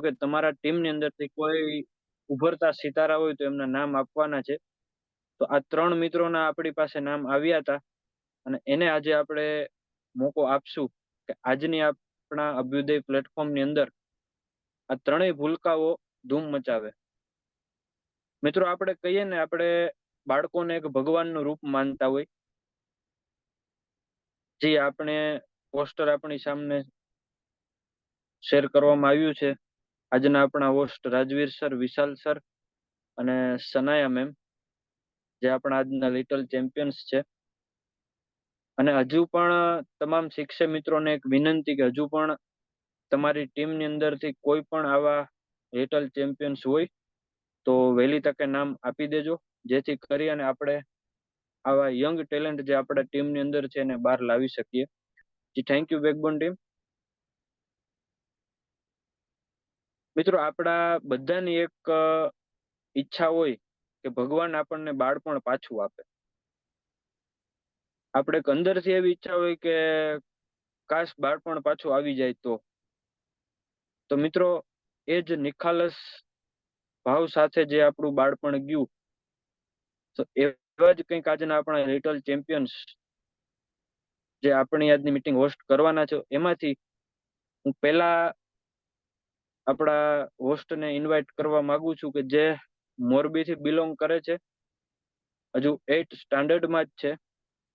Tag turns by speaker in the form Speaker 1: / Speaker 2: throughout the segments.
Speaker 1: કે તમારા ટીમની અંદરથી કોઈ ઉભરતા સિતારા હોય તો એમના નામ આપવાના છે. તો આ 3 મિત્રોના આપણી પાસે નામ આવ્યા હતા અને એને આજે આપણે મોકો આપશું કે આજની આપણા અભ્યુદય પ્લેટફોર્મની અંદર આ ત્રણેય ભૂલકાઓ ધૂમ મચાવે. મિત્રો, આપણે કહીએ ને, આપણે બાળકોને એક ભગવાનનું રૂપ માનતા હોય. જે આપણે પોસ્ટર આપણી સામે શેર કરવામાં આવ્યું છે. આજના આપણા હોસ્ટ રાજવીર સર, વિશાલ સર અને સનાયા મેમ, જે આપણા આજના લિટલ ચેમ્પિયન્સ છે. અને હજુ પણ તમામ શિક્ષક મિત્રોને એક વિનંતી કે હજુ પણ તમારી ટીમની અંદરથી કોઈ પણ આવા લિટલ ચેમ્પિયન્સ હોય તો વહેલી તકે નામ આપી દેજો, જેથી કરી અને આપણે આવા યંગ ટેલેન્ટ જે આપણા ટીમની અંદર છે એને બહાર લાવી શકીએ. જી થેન્ક યુ બેકબોન ટીમ. મિત્રો, આપણા બધાની એક ઈચ્છા હોય કે ભગવાન આપણને બાળપણ પાછું આપે. આપણે અંદરથી એવી ઈચ્છા હોય કે કાશ બાળપણ પાછું આવી જાય. તો મિત્રો, એ જ નિખાલસ ભાવ સાથે જે આપણું બાળપણ ગયું, તો એવા જ કંઈક આજના આપણા લિટલ ચેમ્પિયન્સ જે આપણી આજની મીટિંગ હોસ્ટ કરવાના છે, એમાંથી હું પહેલા આપણા હોસ્ટને ઇન્વાઇટ કરવા માંગુ છું કે જે મોરબીથી બિલોંગ કરે છે, હજુ 8th સ્ટાન્ડર્ડમાં જ છે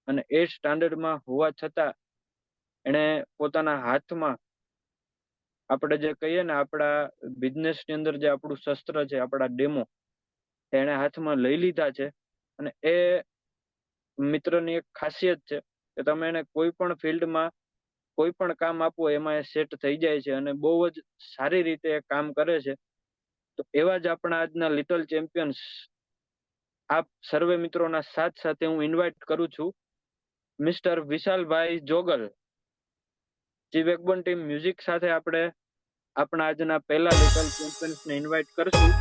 Speaker 1: અને 8th સ્ટાન્ડર્ડમાં હોવા છતાં એણે પોતાના હાથમાં આપણે જે કહીએ ને, આપણા બિઝનેસની અંદર જે આપણું શસ્ત્ર છે, આપણા ડેમો, એને હાથમાં લઈ લીધા છે. અને એ મિત્રની એક ખાસિયત છે કે તમે એને કોઈ પણ ફિલ્ડમાં કોઈ પણ કામ આપો એમાં એ સેટ થઈ જાય છે અને બહુ જ સારી રીતે એ કામ કરે છે. તો એવા જ આપણા આજના લિટલ ચેમ્પિયન્સ આપ સર્વે મિત્રોના સાથ સાથે હું ઇન્વાઇટ કરું છું મિસ્ટર વિશાલભાઈ જોગલ. જી બેકબોન ટીમ, મ્યુઝિક સાથે આપણે આપણા આજના પહેલા લિટલ ચેમ્પિયન્સને ઇન્વાઇટ કરશું.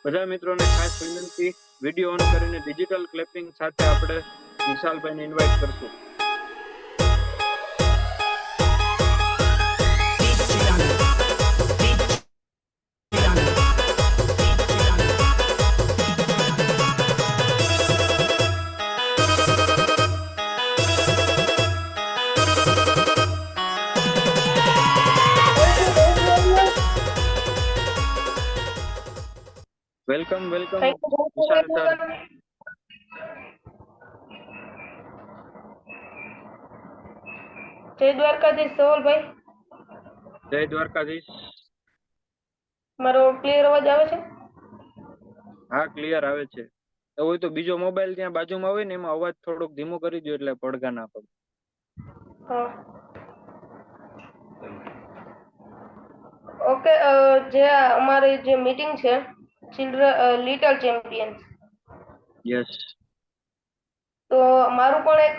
Speaker 1: બધા મિત્રોને ખાસ વિનંતી, વિડીયો ઓન કરીને ડિજિટલ ક્લેપિંગ સાથે આપણે વિશાલભાઈને ઇન્વાઇટ કરશું. વેલકમ વેલકમ વિશાલ સર.
Speaker 2: જય દ્વારકાધીશ સવલભાઈ.
Speaker 1: જય દ્વારકાધીશ.
Speaker 2: મારો ક્લિયર અવાજ આવે છે?
Speaker 1: હા, ક્લિયર આવે છે. તો હોય તો બીજો મોબાઈલ ત્યાં બાજુમાં હોય ને એમાં અવાજ થોડોક ધીમો કરી દો એટલે પડઘા ના પડે.
Speaker 2: ઓકે, જે અમારી જે મીટિંગ છે લિટલ ચેમ્પિયન્સ,
Speaker 1: યસ.
Speaker 2: તો મારું પણ એક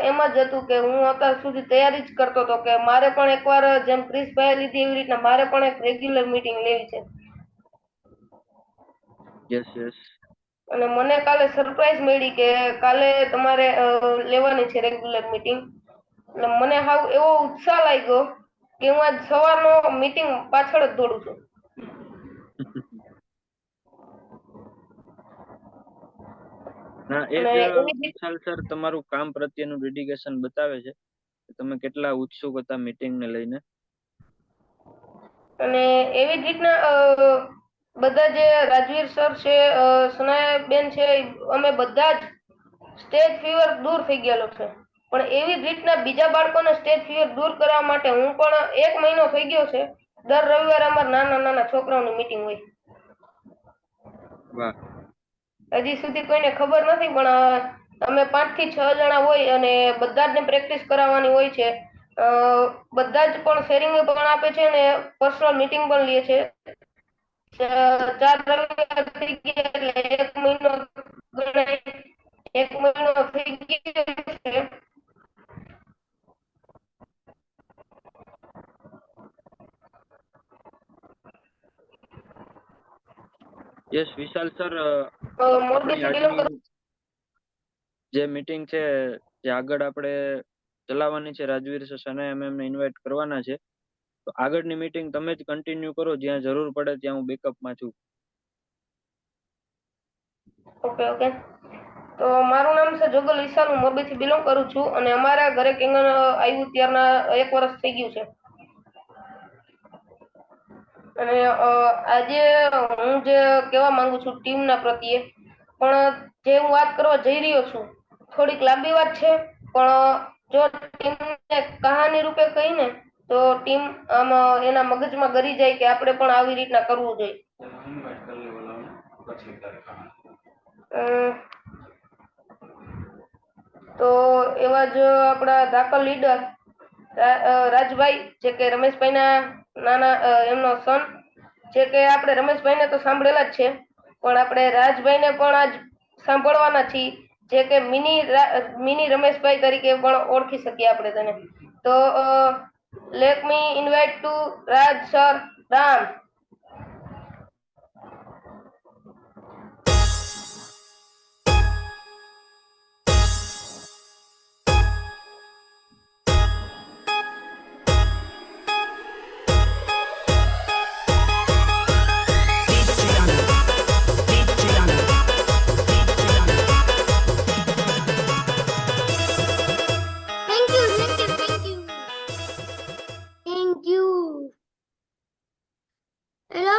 Speaker 2: એમ જ હતું કે હું અત્યાર સુધી તૈયારી જ કરતો હતો કે મારે પણ એકવાર જેમ ક્રિશભાઈ લીધી એવી રીતના મારે પણ એક રેગ્યુલર મીટિંગ લેવી છે.
Speaker 1: Yes yes.
Speaker 2: અને મને કાલે સરપ્રાઈઝ મળી કે કાલે તમારે લેવાની છે રેગ્યુલર મીટિંગ. એટલે મને હાવ એવો ઉત્સાહ લાગ્યો કે હું આજ સવારનો મીટિંગ પાછળ જ દોડું છું.
Speaker 1: ના, એ
Speaker 2: અને
Speaker 1: જ
Speaker 2: એવી
Speaker 1: વિશાલ સર તમારું કામ પ્રત્યેનું ડેડિકેશન બતાવે છે કે તમે કેટલા ઉત્સુક હતા મીટિંગને લઈને.
Speaker 2: અને એવી જ રીતના બધા જે રાજવીર સર છે, સનાયાબેન છે, અમે બધા જ સ્ટેજ ફીવર દૂર થઈ ગયેલો છે. પણ એવી જ રીતના બીજા બાળકોને સ્ટેજ ફીવર દૂર કરવા માટે હું પણ 1 મહિનો થઈ ગયો છે. દર રવિવારે અમારા નાના નાના છોકરાઓની મીટિંગ હોય.
Speaker 1: વાહ.
Speaker 2: હજી સુધી કોઈને ખબર નથી, પણ અમે 5 થી 6 જણા હોય અને બધા જ ને પ્રેક્ટિસ કરાવવાની હોય છે. બધા જ પણ શેરિંગ પણ આપે છે અને પર્સનલ મીટિંગ પણ લે છે. 4 રવિવાર થઈ ગયા એટલે 1 મહિનો ગણાય. 1 મહિનો થઈ ગયો છે.
Speaker 1: યસ વિશાલ સર, આપણી
Speaker 2: મોરબીથી બિલોંગ
Speaker 1: આજની જે મીટિંગ છે, જે આગળ આપણે ચલાવવાની છે, રાજવીર સર સનાયા મેમને ઇન્વાઇટ કરવાના છે. તો આગળની મીટિંગ તમે જ કન્ટિન્યુ કરો, જ્યાં જરૂર પડે ત્યાં હું બેકઅપમાં છું.
Speaker 2: Okay okay. તો મારું નામ છે જોગલ વિશાલ, હું મોરબીથી બિલોંગ કરું છું અને અમારા ઘરે કેંગન આવ્યું ત્યારના 1 વર્ષ થઈ ગયું છે. અને આજે હું જે કહેવા માંગુ છું ટીમના પ્રત્યે, પણ જે હું વાત કરવા જઈ રહ્યો છું થોડીક લાંબી વાત છે, પણ જો ટીમને કહાની રૂપે કહીને તો ટીમ આમ એના મગજમાં ગરી જાય કે આપણે પણ આવી રીતના કરવું જોઈએ. તો એવા જ આપણા દાખલ લીડર રાજભાઈ, જે કે રમેશભાઈના નાના એમનો સન, જે કે આપણે રમેશભાઈને તો સાંભળેલા જ છે, પણ આપણે રાજભાઈને પણ આજ સાંભળવાના છીએ, જે કે મિની રમેશભાઈ તરીકે પણ ઓળખી શકીએ આપણે તેને. તો let me invite to Raj sir. Ram.
Speaker 3: Thank you. Hello?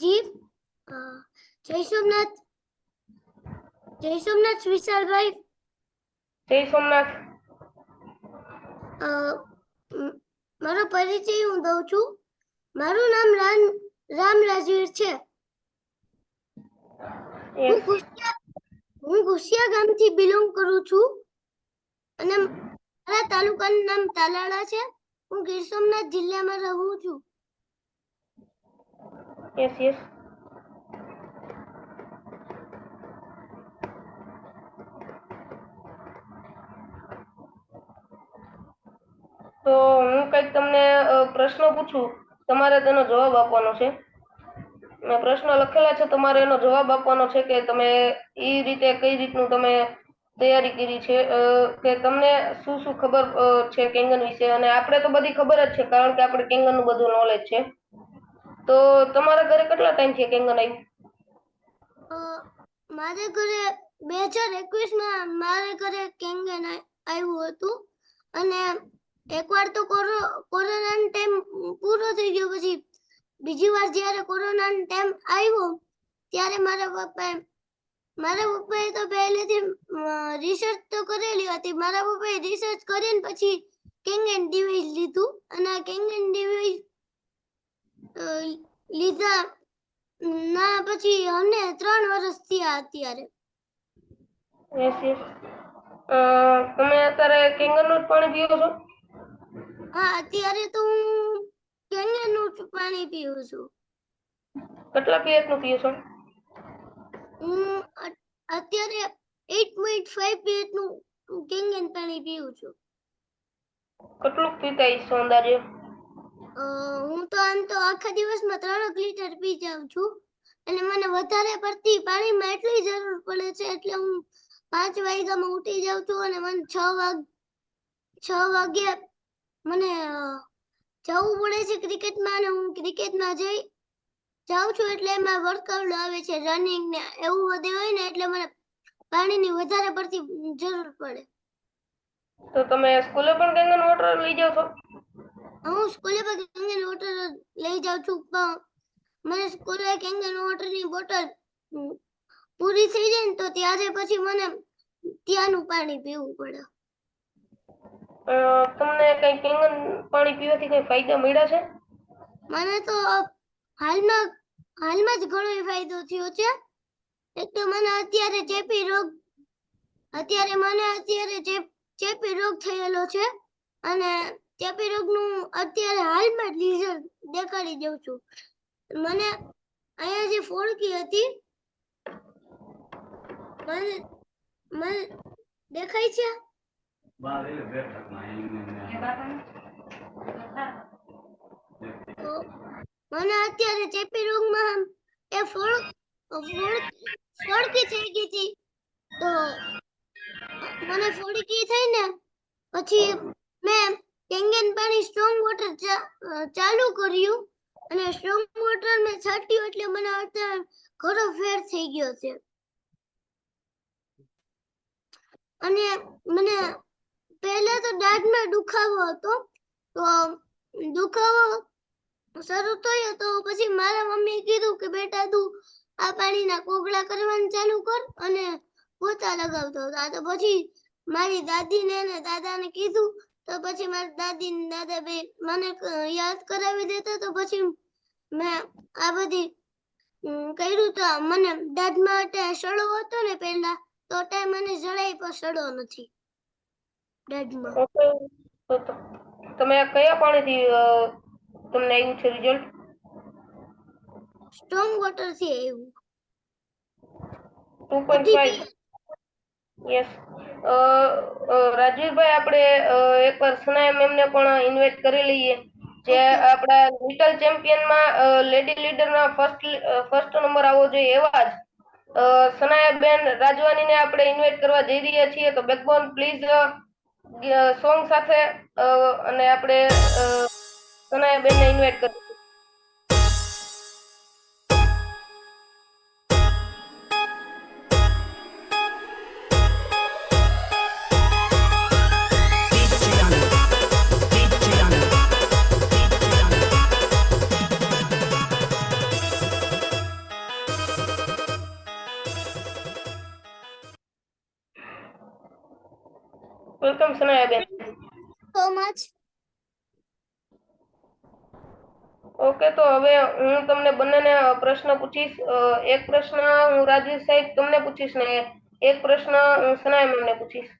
Speaker 3: જી જય સોમનાથ. જય સોમનાથ વિશાલભાઈ.
Speaker 2: જય સોમનાથ.
Speaker 3: મારો પરિચય હું દઉં છું. મારું નામ રામ રાજવીર છે. હું ઘુસિયા ગામથી બિલોંગ કરું છું અને મારા તાલુકાનું નામ તાલાળા છે. હું ગીર સોમનાથ જિલ્લામાં રહું છું.
Speaker 2: Yes yes. તો હું કંઈક તમને પ્રશ્ન પૂછું, તમારે તેનો જવાબ આપવાનો છે. મેં પ્રશ્ન લખેલા છે, તમારે એનો જવાબ આપવાનો છે કે તમે એ રીતે કઈ રીતનું તમે તૈયારી કરી છે, કે તમને શું શું ખબર છે કેંગન વિશે. અને આપણે તો બધી ખબર જ છે, કારણ કે આપણે કેંગનનું બધું નોલેજ છે. તો તમારા ઘરે કેટલા ટાઈમથી કેંગન આવ્યું?
Speaker 3: મારે ઘરે 2021માં મારે ઘરે કેંગન આવ્યું હતું અને એકવાર તો કોરોનાનો ટાઈમ પૂરો થઈ ગયો, પછી બીજી વાર જ્યારે કોરોનાનો ટાઈમ આવ્યો ત્યારે મારા પપ્પાએ તો પહેલેથી રિસર્ચ તો કરેલી હતી. મારા પપ્પાએ રિસર્ચ કરીને પછી કેંગન ડિવાઇસ લીધું અને કેંગન ડિવાઇસ લીધા ના પછી અમને 3 વર્ષ થયા અત્યારે.
Speaker 2: Yes yes. તમે અત્યારે કેંગનનું જ પાણી પીવો છો?
Speaker 3: હા, અત્યારે તો હું કેંગનનું જ પાણી પીવું છું.
Speaker 2: કેટલા પીએચનું પીવો છો?
Speaker 3: હું અત્યારે 8.5 પીએચનું કેંગન પાણી પીવું છું.
Speaker 2: કેટલું પીતા હશો અંદાજે?
Speaker 3: હું તો આમ તો આખા દિવસમાં 3 લીટર પી જાઉં છું અને મને વધારે પડતી પાણીમાં એટલી જરૂર પડે છે એટલે હું 5 વાગ્યામાં ઉઠી જાઉં છું અને મને 6 વાગે મને જવું પડે છે ક્રિકેટમાં અને હું ક્રિકેટમાં જાઉં છું એટલે એમાં વર્કઆઉટ આવે છે, રનિંગ ને એવું બધું હોય ને, એટલે મને પાણીની વધારે પડતી જરૂર પડે.
Speaker 2: તો તમે સ્કૂલે પણ કેંગન વોટર લઈ જાવ છો?
Speaker 3: હું સ્કૂલે પણ કેંગન વોટર લઈ જાઉં છું, પણ મને સ્કૂલે કેંગન વોટરની બોટલ પૂરી થઈ જાય ને તો ત્યારે પછી મને ત્યાંનું પાણી પીવું પડે.
Speaker 2: તમને કઈ કેંગન પાણી પીવાથી કઈ ફાયદા મળ્યા છે?
Speaker 3: મને તો હાલમાં જ ઘણો ફાયદો થયો છે. એક તો મને અત્યારે ચેપી રોગ થયેલો છે અને ચેપી રોગનું અત્યારે હાલમાં જ રિઝલ્ટ દેખાડી દઉં છું. મને અહીંયા જે ફોડકી હતી, મને દેખાય છે? મને અત્યારે ચેપી રોગમાં એ ફોડકી થઈ ગઈ હતી, તો મને થોડીક ઈ થઈ ને પછી મેં કેંગન પાણી સ્ટ્રોંગ વોટર ચાલુ કર્યું અને સ્ટ્રોંગ વોટર મેં છાંટ્યું એટલે મને અત્યારે ઘણો ફેર થઈ ગયો છે અને મને પહેલા તો દાઢમાં દુખાવો હતો તો દુખાવો શરૂ થયો તો પછી મારા મમ્મીએ કીધું કે બેટા તું આ પાણીના કોગળા કરવાનું ચાલુ કર અને પોતા લગાવતો હતા તો પછી મારી દાદીને અને દાદાને કીધું તો પછી મારી દાદી ને દાદા બે મને યાદ કરાવી દેતા તો પછી મેં આ બધી કર્યું તો મને દાઢમાં અત્યારે સડો હતો ને પહેલા તો અત્યારે મને જરાય પણ સડો નથી દાઢમાં.
Speaker 2: ઓકે, તો તમે આ કયા પાણીથી તમને આવ્યું છે રિઝલ્ટ?
Speaker 3: સ્ટ્રોંગ વોટર થી આવ્યું
Speaker 2: 2.5. યસ. રાજવીરભાઈ, આપણે એકવાર સનાયા મેમને પણ ઇન્વાઇટ કરી લઈએ, જે આપણા લિટલ ચેમ્પિયનમાં લેડી લીડરના ફર્સ્ટ નંબર આવવો જોઈએ એવા જ સનાયા બેન રાજવાનીને આપણે ઇન્વાઇટ કરવા જઈ રહ્યા છીએ. તો બેકબોન પ્લીઝ સોંગ સાથે અને આપણે સનાયા બેનને ઇન્વાઇટ કરીએ. વેલકમ સનાયા બેન.
Speaker 3: So much.
Speaker 2: ઓકે, તો હવે હું તમને બંનેને પ્રશ્ન પૂછીશ. એક પ્રશ્ન હું રાજવીર સાહેબ તમને પૂછીશ ને એક પ્રશ્ન હું સનાયા મેમને પૂછીશ.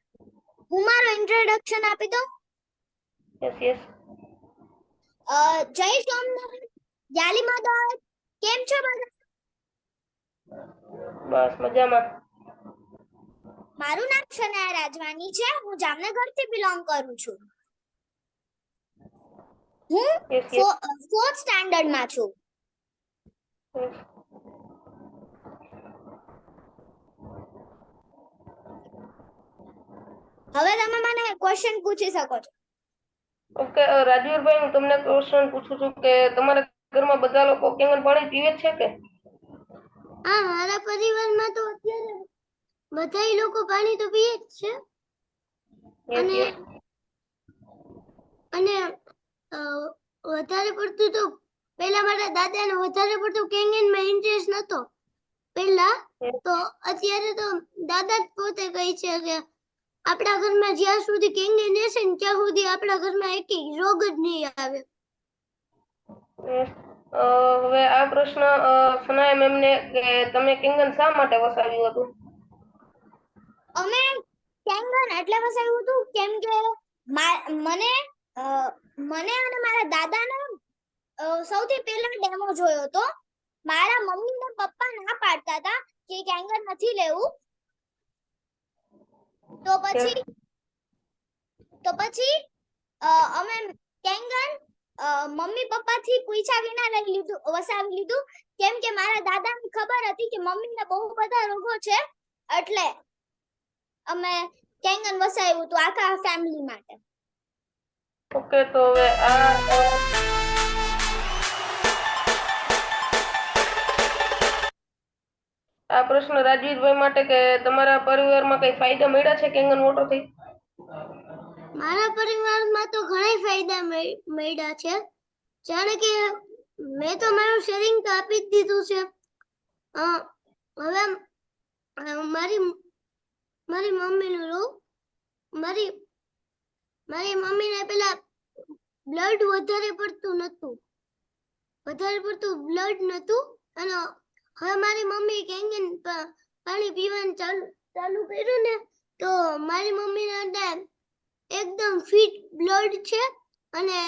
Speaker 3: હું મારો ઇન્ટ્રોડક્શન આપી દઉં.
Speaker 2: Yes yes.
Speaker 3: જય સોમનાથ, યાલી માધવ, કેમ છો બધા?
Speaker 2: બસ મજામાં.
Speaker 3: મારું નામ સનાયા રાજવાની છે. હું જામનગર થી બિલોંગ કરું છું. હું
Speaker 2: યસ યસ.
Speaker 3: 4th સ્ટાન્ડર્ડ માં છું. હવે તમે મને ક્વેશ્ચન પૂછી શકો છો.
Speaker 2: ઓકે રાજવીરભાઈ, હું તમને ક્વેશ્ચન પૂછું છું કે તમારા ઘરમાં બધા લોકો કેંગન પાણી પીવે છે કે?
Speaker 3: હા, મારા પરિવારમાં તો અત્યારે બધા લોકો પાણી તો પીએ જ છે
Speaker 2: યસ
Speaker 3: અને
Speaker 2: યસ.
Speaker 3: અને વધારે પડતું તો પહેલા મારા દાદાને વધારે પડતું કેંગનમાં ઇન્ટરેસ્ટ નતો પહેલા, તો અત્યારે તો દાદા જ પોતે કહે છે કે આપણા ઘરમાં જ્યાં સુધી કેંગન રહેશે ને ત્યાં સુધી આપણા ઘરમાં એક રોગ જ નહીં આવે.
Speaker 2: યસ. હવે આ પ્રશ્ન સનાયા મેમને કે તમે કેંગન શા માટે વસાવ્યું હતું?
Speaker 3: અમે કેંગન એટલે વસાવ્યું હતું કેમ કે મને અને મારા દાદાને સૌથી પહેલા ડેમો જોયો હતો. મારા મમ્મી ને પપ્પા ના પાડતા હતા કે કેંગન નથી લેવું, તો પછી અમે કેંગન મમ્મી પપ્પા થી પૂછ્યા વિના લઈ લીધું, વસાવી લીધું કેમ કે મારા દાદાને ખબર હતી કે મમ્મીને બહુ બધા રોગો છે એટલે અમે કેંગન વસાવ્યું હતું આખા ફેમિલી માટે.
Speaker 2: ઓકે, તો હવે આ પ્રશ્ન રાજવીરભાઈ માટે કે તમારા પરિવારમાં કઈ ફાયદા મળ્યા છે કેંગન વોટરથી?
Speaker 3: મારા પરિવારમાં તો ઘણા ફાયદા મળ્યા છે. જાણે કે મેં તો મારું શેરિંગ તો આપી જ દીધું છે. હવે મારી મમ્મીનું લો, મારી મમ્મીને પેલા બ્લડ વધારે પડતું નતું અને હવે મારી મમ્મી કેંગન પાણી પીવાનું ચાલુ કર્યું ને તો મારી મમ્મીને અંદર એકદમ ફિટ બ્લડ છે અને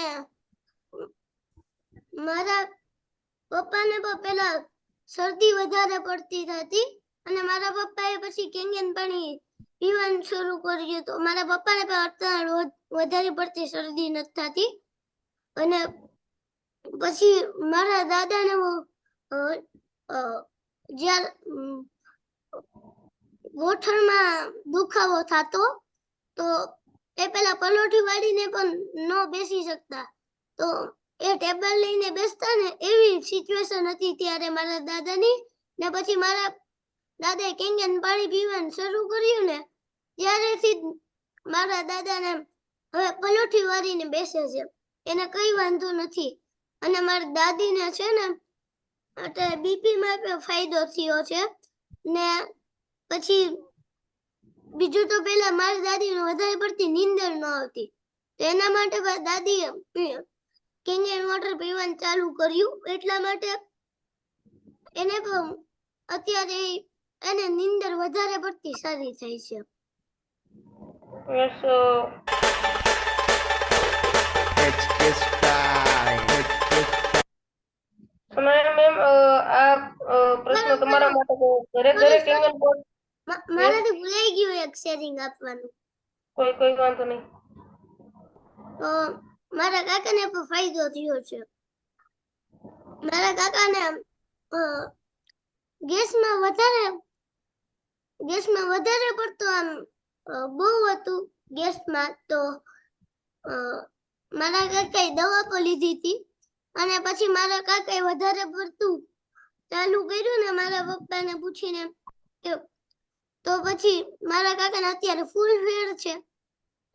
Speaker 3: મારા પપ્પાને પણ પેલા શરદી વધારે પડતી હતી અને મારા પપ્પાએ પછી કેંગન પાણી પીવાનું શરૂ કર્યું તો મારા પપ્પાને પણ અત્યારે વધારે પડતી શરદી નથી થતી અને પછી મારા દાદાને ગોઠણમાં દુખાવો થતો, તો એ પેલા પલોઠી વાળીને પણ ન બેસી શકતા, તો એ ટેબલ લઈને બેસતા ને એવી સિચ્યુએશન હતી ત્યારે મારા દાદાની. ને પછી મારા દાદાએ કેંગન પાણી પીવાનું શરૂ કર્યું ને ત્યારેથી જ મારા દાદાને હવે પલોઠી વાળીને બેસે છે, એને કઈ વાંધો નથી. અને મારા દાદીને છે ને અત્યારે બીપી માં પણ ફાયદો થયો છે. ને પછી બીજું તો પેલા મારી દાદીને વધારે પડતી નીંદર ન આવતી, તો એના માટે દાદીએ કેંગન વોટર પીવાનું ચાલુ કર્યું. એટલા માટે એને પણ અત્યારે એને નીંદર વધારે પડતી સારી થઈ છે.
Speaker 2: યસ સનાયા મેમ, આ પ્રશ્ન તમારા માટે છે. ઘરે ઘરે કેંગન
Speaker 3: મારાથી ભૂલાઈ ગયું એક શેરિંગ આપવાનું.
Speaker 2: કોઈ વાંધો નહીં.
Speaker 3: તો મારા કાકાને પણ ફાયદો થયો છે. મારા કાકાને ગેસમાં વધારે પડતો આમ બહુ હતું ગેસમાં, તો મારા કાકાએ દવા પણ લીધી હતી. અને પછી મારા કાકાએ વધારે પડતું ચાલુ કર્યું ને મારા પપ્પાને પૂછીને, તો પછી મારા કાકાને અત્યારે ફૂલ ફેર છે.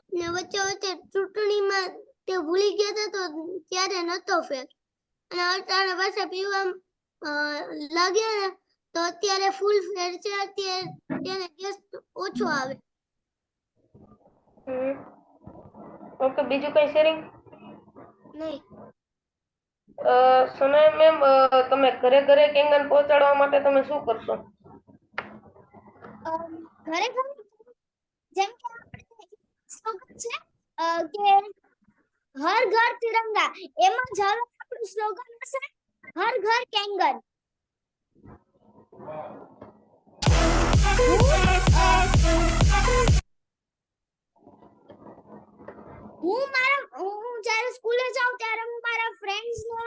Speaker 3: ને વચ્ચે વચ્ચે ચૂંટણીમાં તે ભૂલી ગયા હતા તો ત્યારે નતો ફેર, અને અટાણે પાછા પીવા લાગ્યા ને તો અત્યારે ફૂલ ફેર છે. અત્યારે તેને ગેસ ઓછો આવે.
Speaker 2: ઓકે, બીજું કઈ શેરિંગ?
Speaker 3: નહીં.
Speaker 2: સનાયા મેમ, તમે ઘરે ઘરે કેંગન પહોંચાડવા માટે તમે શું કરશો?
Speaker 4: ઘરે ઘરે જેમ કે આપણે સ્લોગન છે કે હર ઘર તિરંગા, એમાં જ હવે આપણું સ્લોગન હશે હર ઘર કેંગન. હું જ્યારે સ્કૂલે જાઉં ત્યારે હું મારા ફ્રેન્ડ્સ ને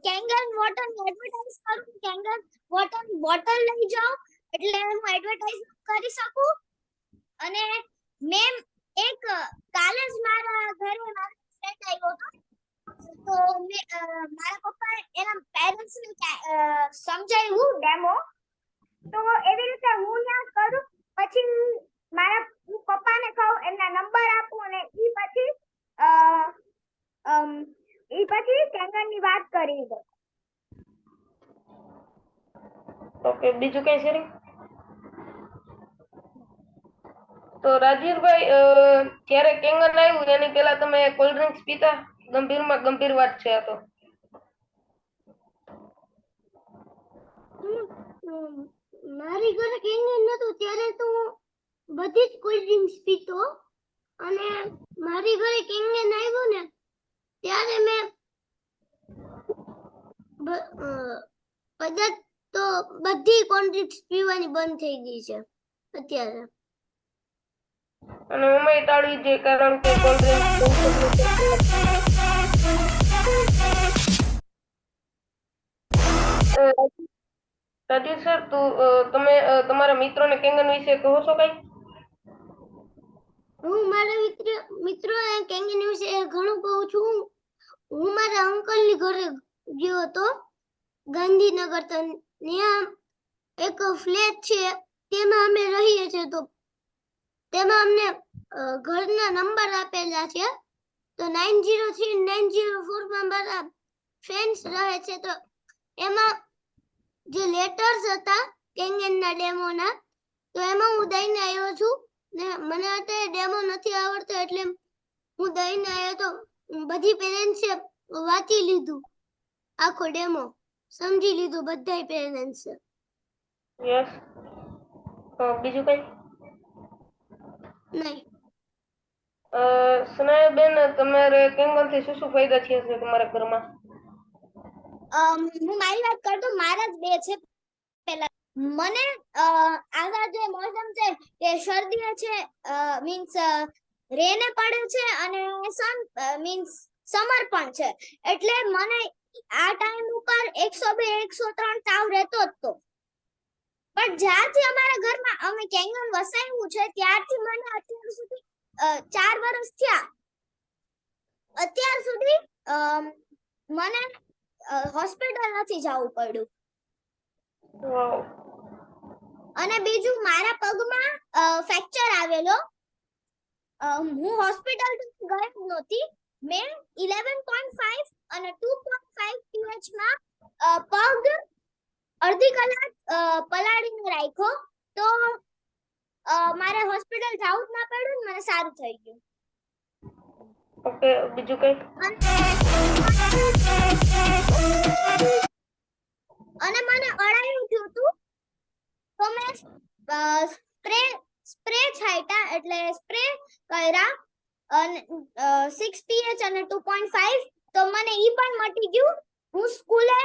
Speaker 4: કેંગન વોટર ની એડવર્ટાઇઝ કરું, કેંગન વોટર ની બોટલ લઈ જાઉં એટલે હું એડવર્ટાઇઝ કરી શકું. અને મેમ, એક કાલે જ મારા ઘરે મારો ફ્રેન્ડ આવ્યો હતો, તો મારા પપ્પાએ એના પેરેન્ટ્સ ને સમજાવ્યું ડેમો, તો એવી રીતે હું ત્યાં કરું. પછી હું પપ્પાને કહું, એમના નંબર આપું અને ઈ પછી કેંગન ની વાત કરી દઉં.
Speaker 2: ઓકે, બીજું કઈ શેરિંગ? તો રાજવીરભાઈ, જ્યારે કેંગન આવ્યું એની પહેલા તમે કોલ્ડ ડ્રિંક્સ પીતા? ગંભીરમાં ગંભીર વાત છે આ તો.
Speaker 3: મારી ઘરે કેંગન નતું ત્યારે તો હું બધી જ કોલ્ડ ડ્રિંક્સ પીતો, અને મારી ઘરે કેંગન આવ્યું ને ત્યારે મેં કદાચ તો બધી કોલ્ડ ડ્રિંક્સ પીવાની બંધ થઈ ગઈ છે અત્યારે.
Speaker 2: અને અમે ટાળવી જોઈએ, કારણ કે કોલ્ડ રાજીવ સર, તમે તમારા મિત્રોને કેંગન વિશે કહો છો કઈ?
Speaker 3: હું મારા મિત્રોને કેંગન વિશે ઘણું કહું છું. હું મારા અંકલની ઘરે ગયો હતો ગાંધીનગર, તો ત્યાં એક ફ્લેટ છે તેમાં અમે રહીએ છીએ. તો તેમાં અમને ઘરના નંબર આપેલા છે, તો 903 904 માં મારા ફ્રેન્ડ્સ રહે છે. તો એમાં જે લેટર્સ હતા કેંગનના ડેમોના, તો એમાં હું દઈને આવ્યો છું. ને મને અત્યારે ડેમો નથી આવડતો એટલે હું દઈને આવ્યો, તો બધી પેરેન્ટ્સે વાંચી લીધું, આખો ડેમો સમજી લીધું બધાય પેરેન્ટ્સે.
Speaker 2: યસ. બીજું કઈ?
Speaker 3: નહીં.
Speaker 2: સનાયા બેન, તમારે કેંગન થી શું શું ફાયદા થયા છે તમારા ઘરમાં?
Speaker 4: હું મારી વાત કરું તો મારા જ બે છે. પહેલા મને આવા જે મોસમ છે કે શરદી છે, મીન્સ રેને પડે છે, અને સન મીન્સ સમર પણ છે, એટલે મને આ ટાઈમ ઉપર 102 103 તાવ રહેતો જ તો. પણ જ્યારથી અમારા ઘરમાં અમે કેંગન વસાવ્યું છે ત્યારથી મને અત્યાર સુધી 4 વર્ષ થયા. અત્યાર સુધી મને હોસ્પિટલ નથી જવું પડ્યું.
Speaker 2: વાવ.
Speaker 4: અને બીજું મારા પગમાં ફ્રેક્ચર આવેલો. હું હોસ્પિટલ ગઈ જ નહોતી. મેં 11.5 અને 2.5 pH માં પગ અડધી કલાક પલાળીને રાખ્યો તો મારે હોસ્પિટલ જવું જ ના પડ્યું ને મને સારું થઈ ગયું.
Speaker 2: ઓકે, બીજું કઈ?
Speaker 4: અને મને અળાયું થયું હતું તો મેં સ્પ્રે છાંટ્યા એટલે સ્પ્રે કર્યા અને 6 pH અને 2.5 તો મને ઈ પણ મટી ગયું. હું સ્કૂલે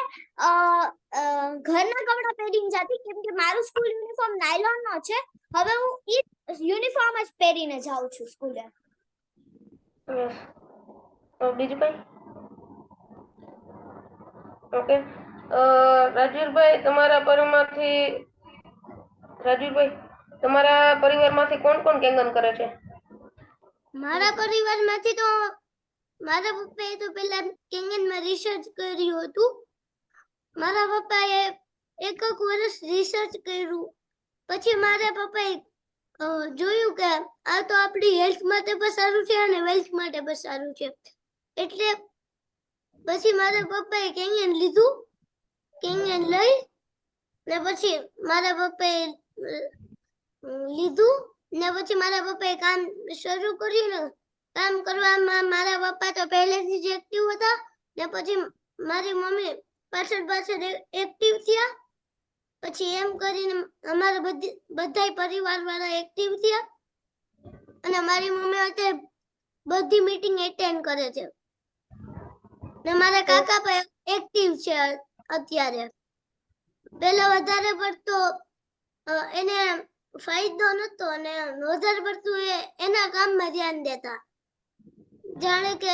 Speaker 4: ઘરના કપડાં પહેરીને જતી કેમ કે મારું સ્કૂલ યુનિફોર્મ નાયલોન નો છે. હવે હું ઈ યુનિફોર્મ જ પહેરીને જાઉં છું સ્કૂલે.
Speaker 2: યસ. બીજું કઈ? ઓકે. રાજવીરભાઈ, તમારા પરિવારમાંથી કોણ કોણ કેંગન કરે છે?
Speaker 3: મારા પરિવારમાંથી તો મારા પપ્પાએ તો પહેલા કેંગનમાં રિસર્ચ કર્યું હતું. મારા પપ્પાએ 1 વર્ષ રિસર્ચ કર્યું. પછી મારા પપ્પાએ જોયું કે આ તો આપણી હેલ્થ માટે પણ સારું છે અને વેલ્થ માટે પણ સારું છે. એટલે પછી મારા પપ્પાએ કેંગન લીધું. કેંગન લઈ ને પછી મારા પપ્પાએ લીધું ને પછી મારા પપ્પાએ કામ શરૂ કર્યું ને કામ કરવામાં મારા પપ્પા તો પહેલેથી જ એક્ટિવ હતા ને પછી મારી મમ્મી પાછળ એક્ટિવ થયા. પછી એમ કરીને અમારા બધાય પરિવારવાળા એક્ટિવ થયા અને મારી મમ્મી અત્યારે બધી મીટિંગ એટેન્ડ કરે છે ને મારા કાકા પણ એક્ટિવ છે અત્યારે. પહેલા વધારે પડતો એને ફાયદો નતો અને વધારે પડતું એના કામમાં ધ્યાન દેતા જાણે કે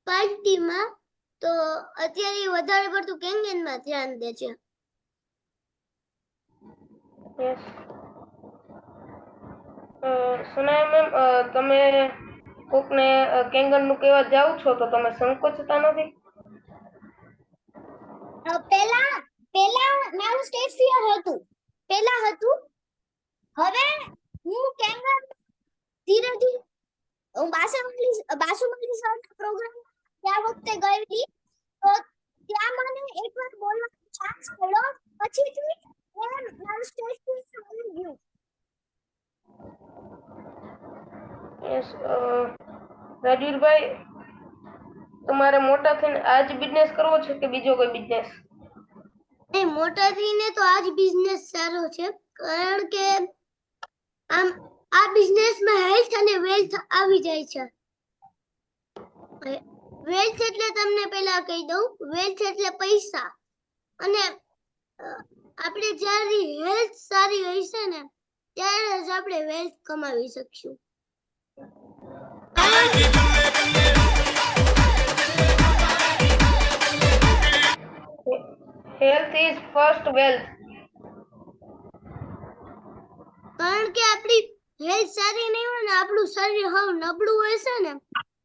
Speaker 3: પાર્ટીમાં. તો અત્યારે વધારે પડતું કેંગનમાં ધ્યાન દે છે.
Speaker 2: યસ. સુનાયા મેમ, તમે કોકને કેંગનનું કહેવા જાવ છો તો તમે સંકોચતા નથી?
Speaker 4: પહેલા મારું સ્ટેજ ફિયર હતું. હવે હું કેંગન ધીરે ધીરે હું બાસુમતી સરના પ્રોગ્રામ ત્યાં વખતે ગઈ તો ત્યાં મને એકવાર બોલવાનો ચાન્સ મળ્યો. પછીથી મારું સ્ટેજ ફિયર આવી ગયું.
Speaker 2: યસ. રાજવીરભાઈ, તમારે મોટા થઈને આ જ બિઝનેસ કરવો છે કે બીજો કોઈ બિઝનેસ?
Speaker 3: મોટા થઈને તો આ જ બિઝનેસ સારો છે કારણ કે આમ આ બિઝનેસમાં હેલ્થ અને વેલ્થ આવી જાય છે. વેલ્થ એટલે તમને પહેલા કહી દઉં, વેલ્થ એટલે પૈસા. અને આપણે જ્યારે હેલ્થ સારી હશે ને ત્યારે જ આપણે વેલ્થ કમાવી શકશું.
Speaker 2: Health is first wealth.
Speaker 3: કારણ કે આપણી હેલ્થ સારી નહીં હોય ને આપણું શરીર હાવ નબળું હશે ને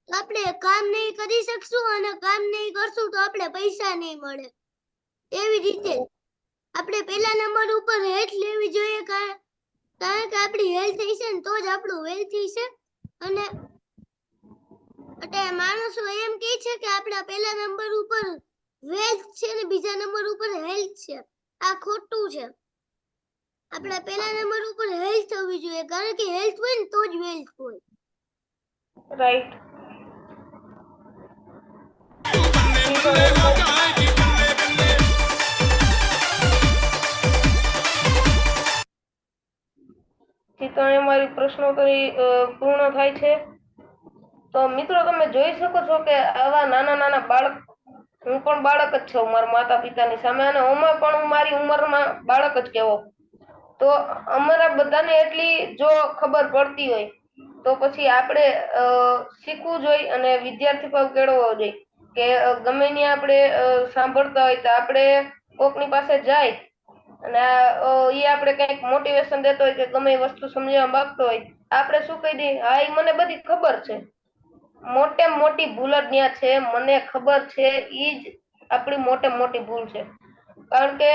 Speaker 3: તો આપણે કામ નહીં કરી શકશું અને કામ નહીં કરશું તો આપણે પૈસા નહીં મળે. એવી રીતે આપણે પહેલા નંબર ઉપર હેલ્થ લેવી જોઈએ કારણ કે આપણી હેલ્થ હશે ને તો જ આપણું વેલ્થ હશે. અને એટલે માણસો એમ કહે છે કે આપણા પહેલા નંબર ઉપર વેલ્થ છે ને બીજા નંબર ઉપર હેલ્થ છે. આ ખોટું છે. આપણા પહેલા નંબર ઉપર હેલ્થ હોવી જોઈએ કારણ કે હેલ્થ હોય ને તો જ વેલ્થ હોય.
Speaker 2: રાઈટ. તો અમારી પ્રશ્નોત્તરી પૂર્ણ થાય છે. તો મિત્રો, તમે જોઈ શકો છો કે આવા નાના નાના બાળક, હું પણ બાળક જ છું મારા માતા પિતાની સામે અને ઓમાં પણ હું મારી ઉંમરમાં બાળક જ કહેવો. તો અમારા બધાને એટલી જો ખબર પડતી હોય તો પછી આપણે શીખવું જોઈએ અને વિદ્યાર્થી ભાવ કેળવવો જોઈએ કે ગમે ત્યાં આપણે સાંભળતા હોય તો આપણે કોકની પાસે જાય અને ઈ આપણે કંઈક મોટિવેશન દેતો હોય કે ગમે એ વસ્તુ સમજાવવા માંગતો હોય, આપણે શું કહી દઈએ, હા ઈ મને બધી ખબર છે. મોટે મોટી ભૂલ જ ત્યાં છે, મને ખબર છે, ઈ જ આપણી મોટે મોટી ભૂલ છે. કારણ કે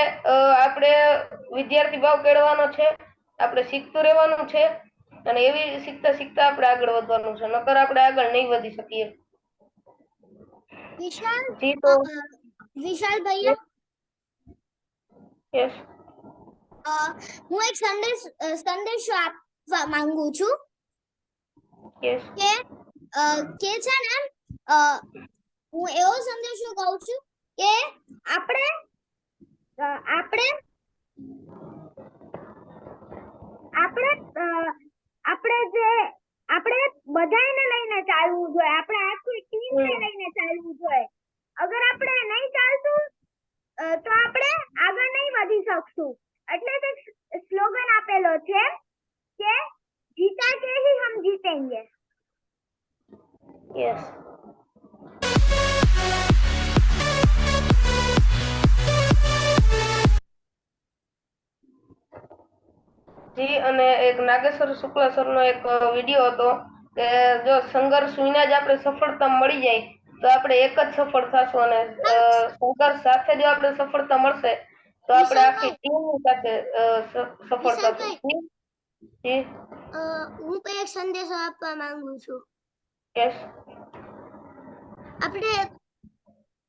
Speaker 2: આપણે વિદ્યાર્થી ભાવ કેળવવાનો છે, આપણે શીખતું રહેવાનું છે, અને એવી શીખતા શીખતા આપણે આગળ વધવાનું છે, નકર આપણે આગળ નહીં વધી શકીએ.
Speaker 4: વિશાલ
Speaker 2: જી તો
Speaker 4: વિશાલ ભૈયા,
Speaker 2: યસ
Speaker 4: હું એક સંદેશો આપવા માંગુ છું
Speaker 2: યસ
Speaker 4: કે છે ને હું એવો સંદેશો કહું છું કે આપણે આપણે આપણે આપણે જે આપણે બધાને લઈને ચાલવું જોઈએ, આપણે આખી ટીમને લઈને ચાલવું જોઈએ. અગર આપણે નહીં ચાલશું તો આપણે આગળ નહીં વધી શકશું. એટલે જ સ્લોગન આપેલો છે કે જીતા કે ही हम जीतेंगे.
Speaker 2: યસ જી. અને એક નાગેશ્વર શુક્લા સરનો એક વિડીયો હતો કે જો સંઘર્ષ વિના જ આપણે સફળતા મળી જાય તો આપણે એક જ સફળ થશું, અને સંઘર્ષ સાથે જો આપણે સફળતા મળશે તો આપણે આખી ટીમની સાથે સફળ થશું. જી
Speaker 3: હું પણ એક સંદેશો આપવા માંગુ છું.
Speaker 2: યસ
Speaker 3: આપણે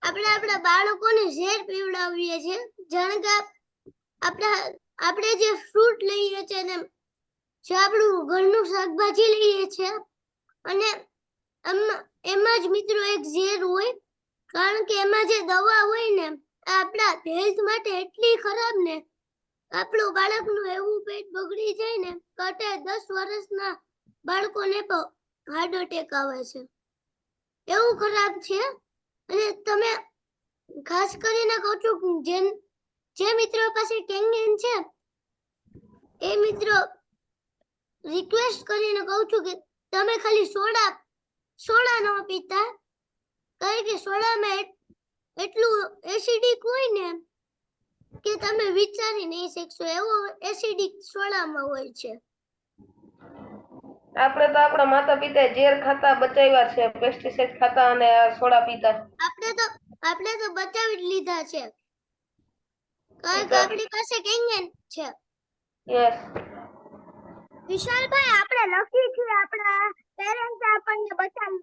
Speaker 3: આપણા બાળકોને ઝેર પીવડાવીએ છીએ, જાણે કે આપણે જે ફ્રૂટ લઈએ છીએ ને જે આપણું ઘરનું શાકભાજી લઈએ છીએ, અને એમાં જ મિત્રો એક ઝેર હોય, કારણ કે એમાં જે દવા હોય ને આપણા હેલ્થ માટે એટલી ખરાબ ને આપણું બાળકનું એવું પેટ બગડી જાય ને કે 10 વર્ષના બાળકોને પણ હાર્ટ એટેક આવે છે, એવું ખરાબ છે. અને તમે ખાસ કરીને કહું છું જે મિત્રો પાસે કેંગેન છે એ મિત્રો રિક્વેસ્ટ કરીને કહું છું કે તમે ખાલી સોડા ન પીતા, કારણ કે સોડામાં એટલું એસિડિક હોય ને કે તમે વિચારી નહીં શકશો, એવો એસિડિક સોડામાં હોય છે.
Speaker 2: આપણે તો આપણા માતા પિતાએ ઝેર ખાતા બચાવ્યા છે, પેસ્ટિસાઇડ ખાતા અને સોડા પીતા.
Speaker 3: આપણે તો બચાવી જ લીધા છે, કારણ કે આપણી પાસે કેંગેન છે.
Speaker 2: યસ
Speaker 4: વિશાલભાઈ, આપણે લકી છીએ, આપણા પેરેન્ટ્સ આપણને બચાવ્યું.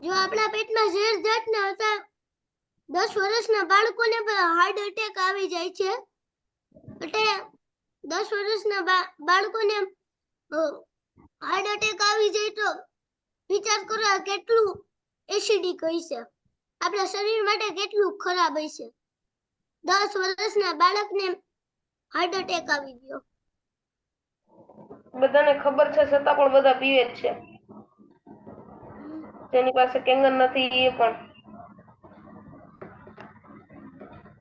Speaker 3: જો આપણા પેટમાં ઝેર જાત ને હતા 10 વર્ષના બાળકોને પણ હાર્ટ એટેક આવી જાય છે, એટલે 10 વર્ષના બાળકોને હાર્ટ એટેક આવી જાય તો વિચાર કરો કેટલું એસિડિક હશે, આપણા શરીર માટે કેટલું ખરાબ હશે. 10 વર્ષના બાળકને હાર્ટ એટેક આવી ગયો.
Speaker 2: બધાને ખબર છે છતાં પણ બધા પીવે જ છે. જેની પાસે કેંગન નથી એ પણ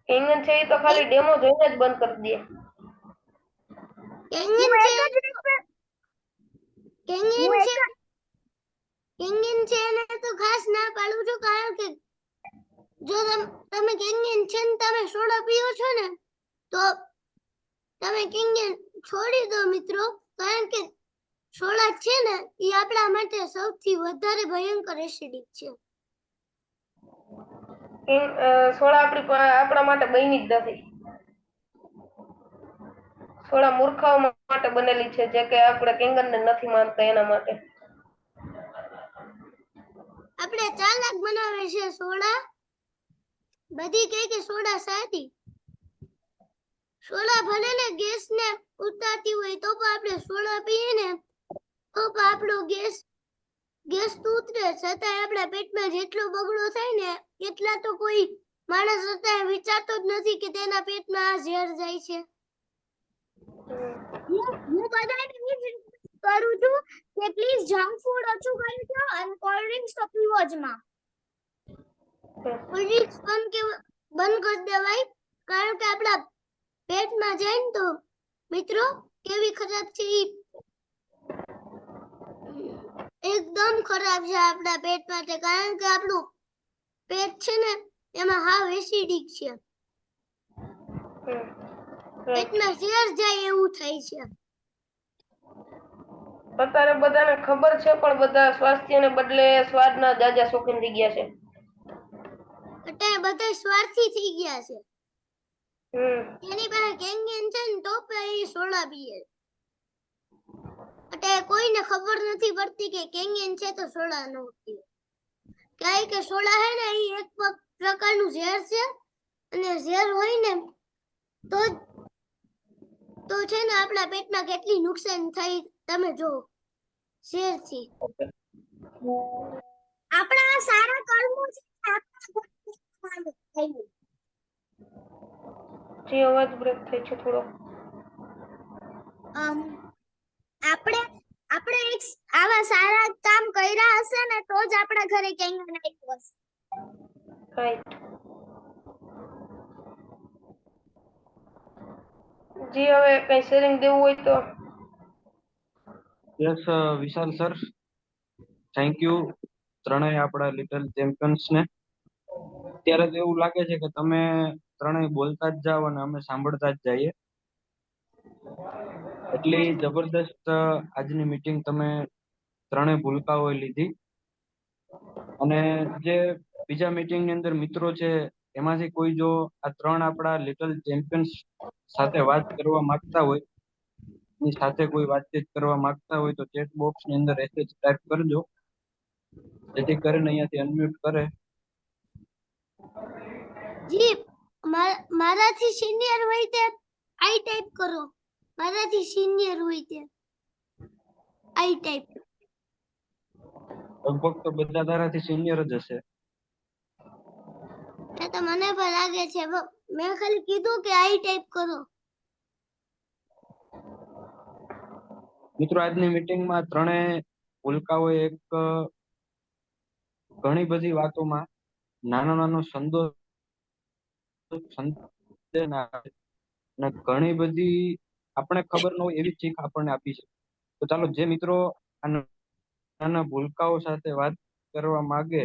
Speaker 2: કેંગન છે, એ તો ખાલી ડેમો જોઈને જ બંધ કરી દે.
Speaker 3: કેંગેન છે એને તો ખાસ ના પાડું છું, કારણ કે જો તમે કેંગેન છે ને તમે સોડા પીઓ છો ને તો તમે કેંગેન છોડી દો મિત્રો, કારણ કે સોડા છે ને એ આપણા માટે સૌથી વધારે ભયંકર એસિડિક છે.
Speaker 2: સોડા આપણા માટે બની જ નથી. સોડા મૂર્ખાઓ માટે બનેલી છે, જે કે આપણે કેંગનને નથી માનતા એના માટે.
Speaker 3: આપણે ચાલાક બનાવે છે સોડા, બધી કહે કે સોડા સાદી. સોડા ભલે ને ગેસ ને ઉતારતી હોય તો પણ આપણે સોડા પીએ ને તો પણ આપણો ગેસ તો ઉતરે, છતાં આપણા પેટમાં જેટલો બગડો થાય ને એટલા તો કોઈ માણસ અત્યારે વિચારતો જ નથી કે તેના પેટમાં આ ઝેર જાય છે.
Speaker 4: હું બધાને કરું છું કે પ્લીઝ જંક ફૂડ ઓછું કરજો અને કોલ્ડ ડ્રિંક્સ તો પીવો જ માં.
Speaker 3: કોલ્ડ ડ્રિંક્સ બંધ કરી દેવાય, કારણ કે આપણા પેટમાં જાય ને તો મિત્રો કેવી ખરાબ છે, એકદમ ખરાબ છે આપણા પેટ માટે, કારણ કે આપણું પેટ છે ને એમાં હાવ એસિડિક છે.
Speaker 2: રાઈટ.
Speaker 3: પેટમાં ઝેર જાય એવું થાય છે.
Speaker 2: અત્યારે બધાને ખબર છે પણ બધા સ્વાસ્થ્યને બદલે સ્વાદના જાજા શોખીન થઈ ગયા છે.
Speaker 3: અત્યારે બધા સ્વાર્થી થઈ ગયા છે.
Speaker 2: હમ
Speaker 3: એની પાસે કેંગેન છે ને તો પણ એ સોડા પીએ. અત્યારે કોઈને ખબર નથી પડતી કે કેંગેન છે તો સોડા ન પીએ. કાંઈ કે સોડા હે ને એ એક પ્રકારનું ઝેર છે અને ઝેર હોય ને તો તો છે ને આપણા પેટમાં કેટલી નુકસાન થાય તમે જો ઝેરથી.
Speaker 4: આપણા સારા કર્મો છે આપણા ઘરમાં થયું.
Speaker 2: જે અવાજ બ્રેક થાય છે થોડો.
Speaker 4: આપણે આપણે એક આવા સારા કામ કર્યા હશે ને તો જ આપણા ઘરે કેંગન આવ્યું હશે.
Speaker 2: રાઈટ. જી હવે કઈ શેરિંગ દેવું હોય તો.
Speaker 1: Yes Vishal sir, thank you ત્રણેય આપણા લિટલ ચેમ્પિયન્સ ને. અત્યારે તો એવું લાગે છે કે તમે ત્રણેય બોલતા જ જાઓ અને અમે સાંભળતા જ જઈએ. એટલી જબરદસ્ત આજની મીટિંગ તમે ત્રણેય ભૂલકાઓએ લીધી. અને જે બીજા મીટિંગ ની અંદર મિત્રો છે એમાંથી કોઈ જો આ ત્રણ આપણા લિટલ ચેમ્પિયન્સ સાથે વાત કરવા માંગતા હોય, એની સાથે કોઈ વાતચીત કરવા માંગતા હોય તો ચેટ બોક્સ ની અંદર એસએચ ટાઈપ કરજો, જેથી કરીને અહીંયાથી અનમ્યુટ કરે.
Speaker 3: જી મારાથી સિનિયર હોય તે આઈ ટાઈપ કરો. મારાથી સિનિયર હોય તે આઈ ટાઈપ.
Speaker 1: લગભગ તો બધા તારાથી સિનિયર જ હશે.
Speaker 3: એ તો મને પણ લાગે છે. મેં ખાલી કીધું કે આઈ ટાઈપ કરો.
Speaker 1: મિત્રો આજની મીટિંગમાં ત્રણેય ભૂલકાઓએ એક ઘણી બધી વાતોમાં નાનો નાનો સંદેશ અને ઘણી બધી આપણે ખબર ન હોય એવી શીખ આપણને આપી છે. તો ચાલો જે મિત્રો આ નાના ભૂલકાઓ સાથે વાત કરવા માંગે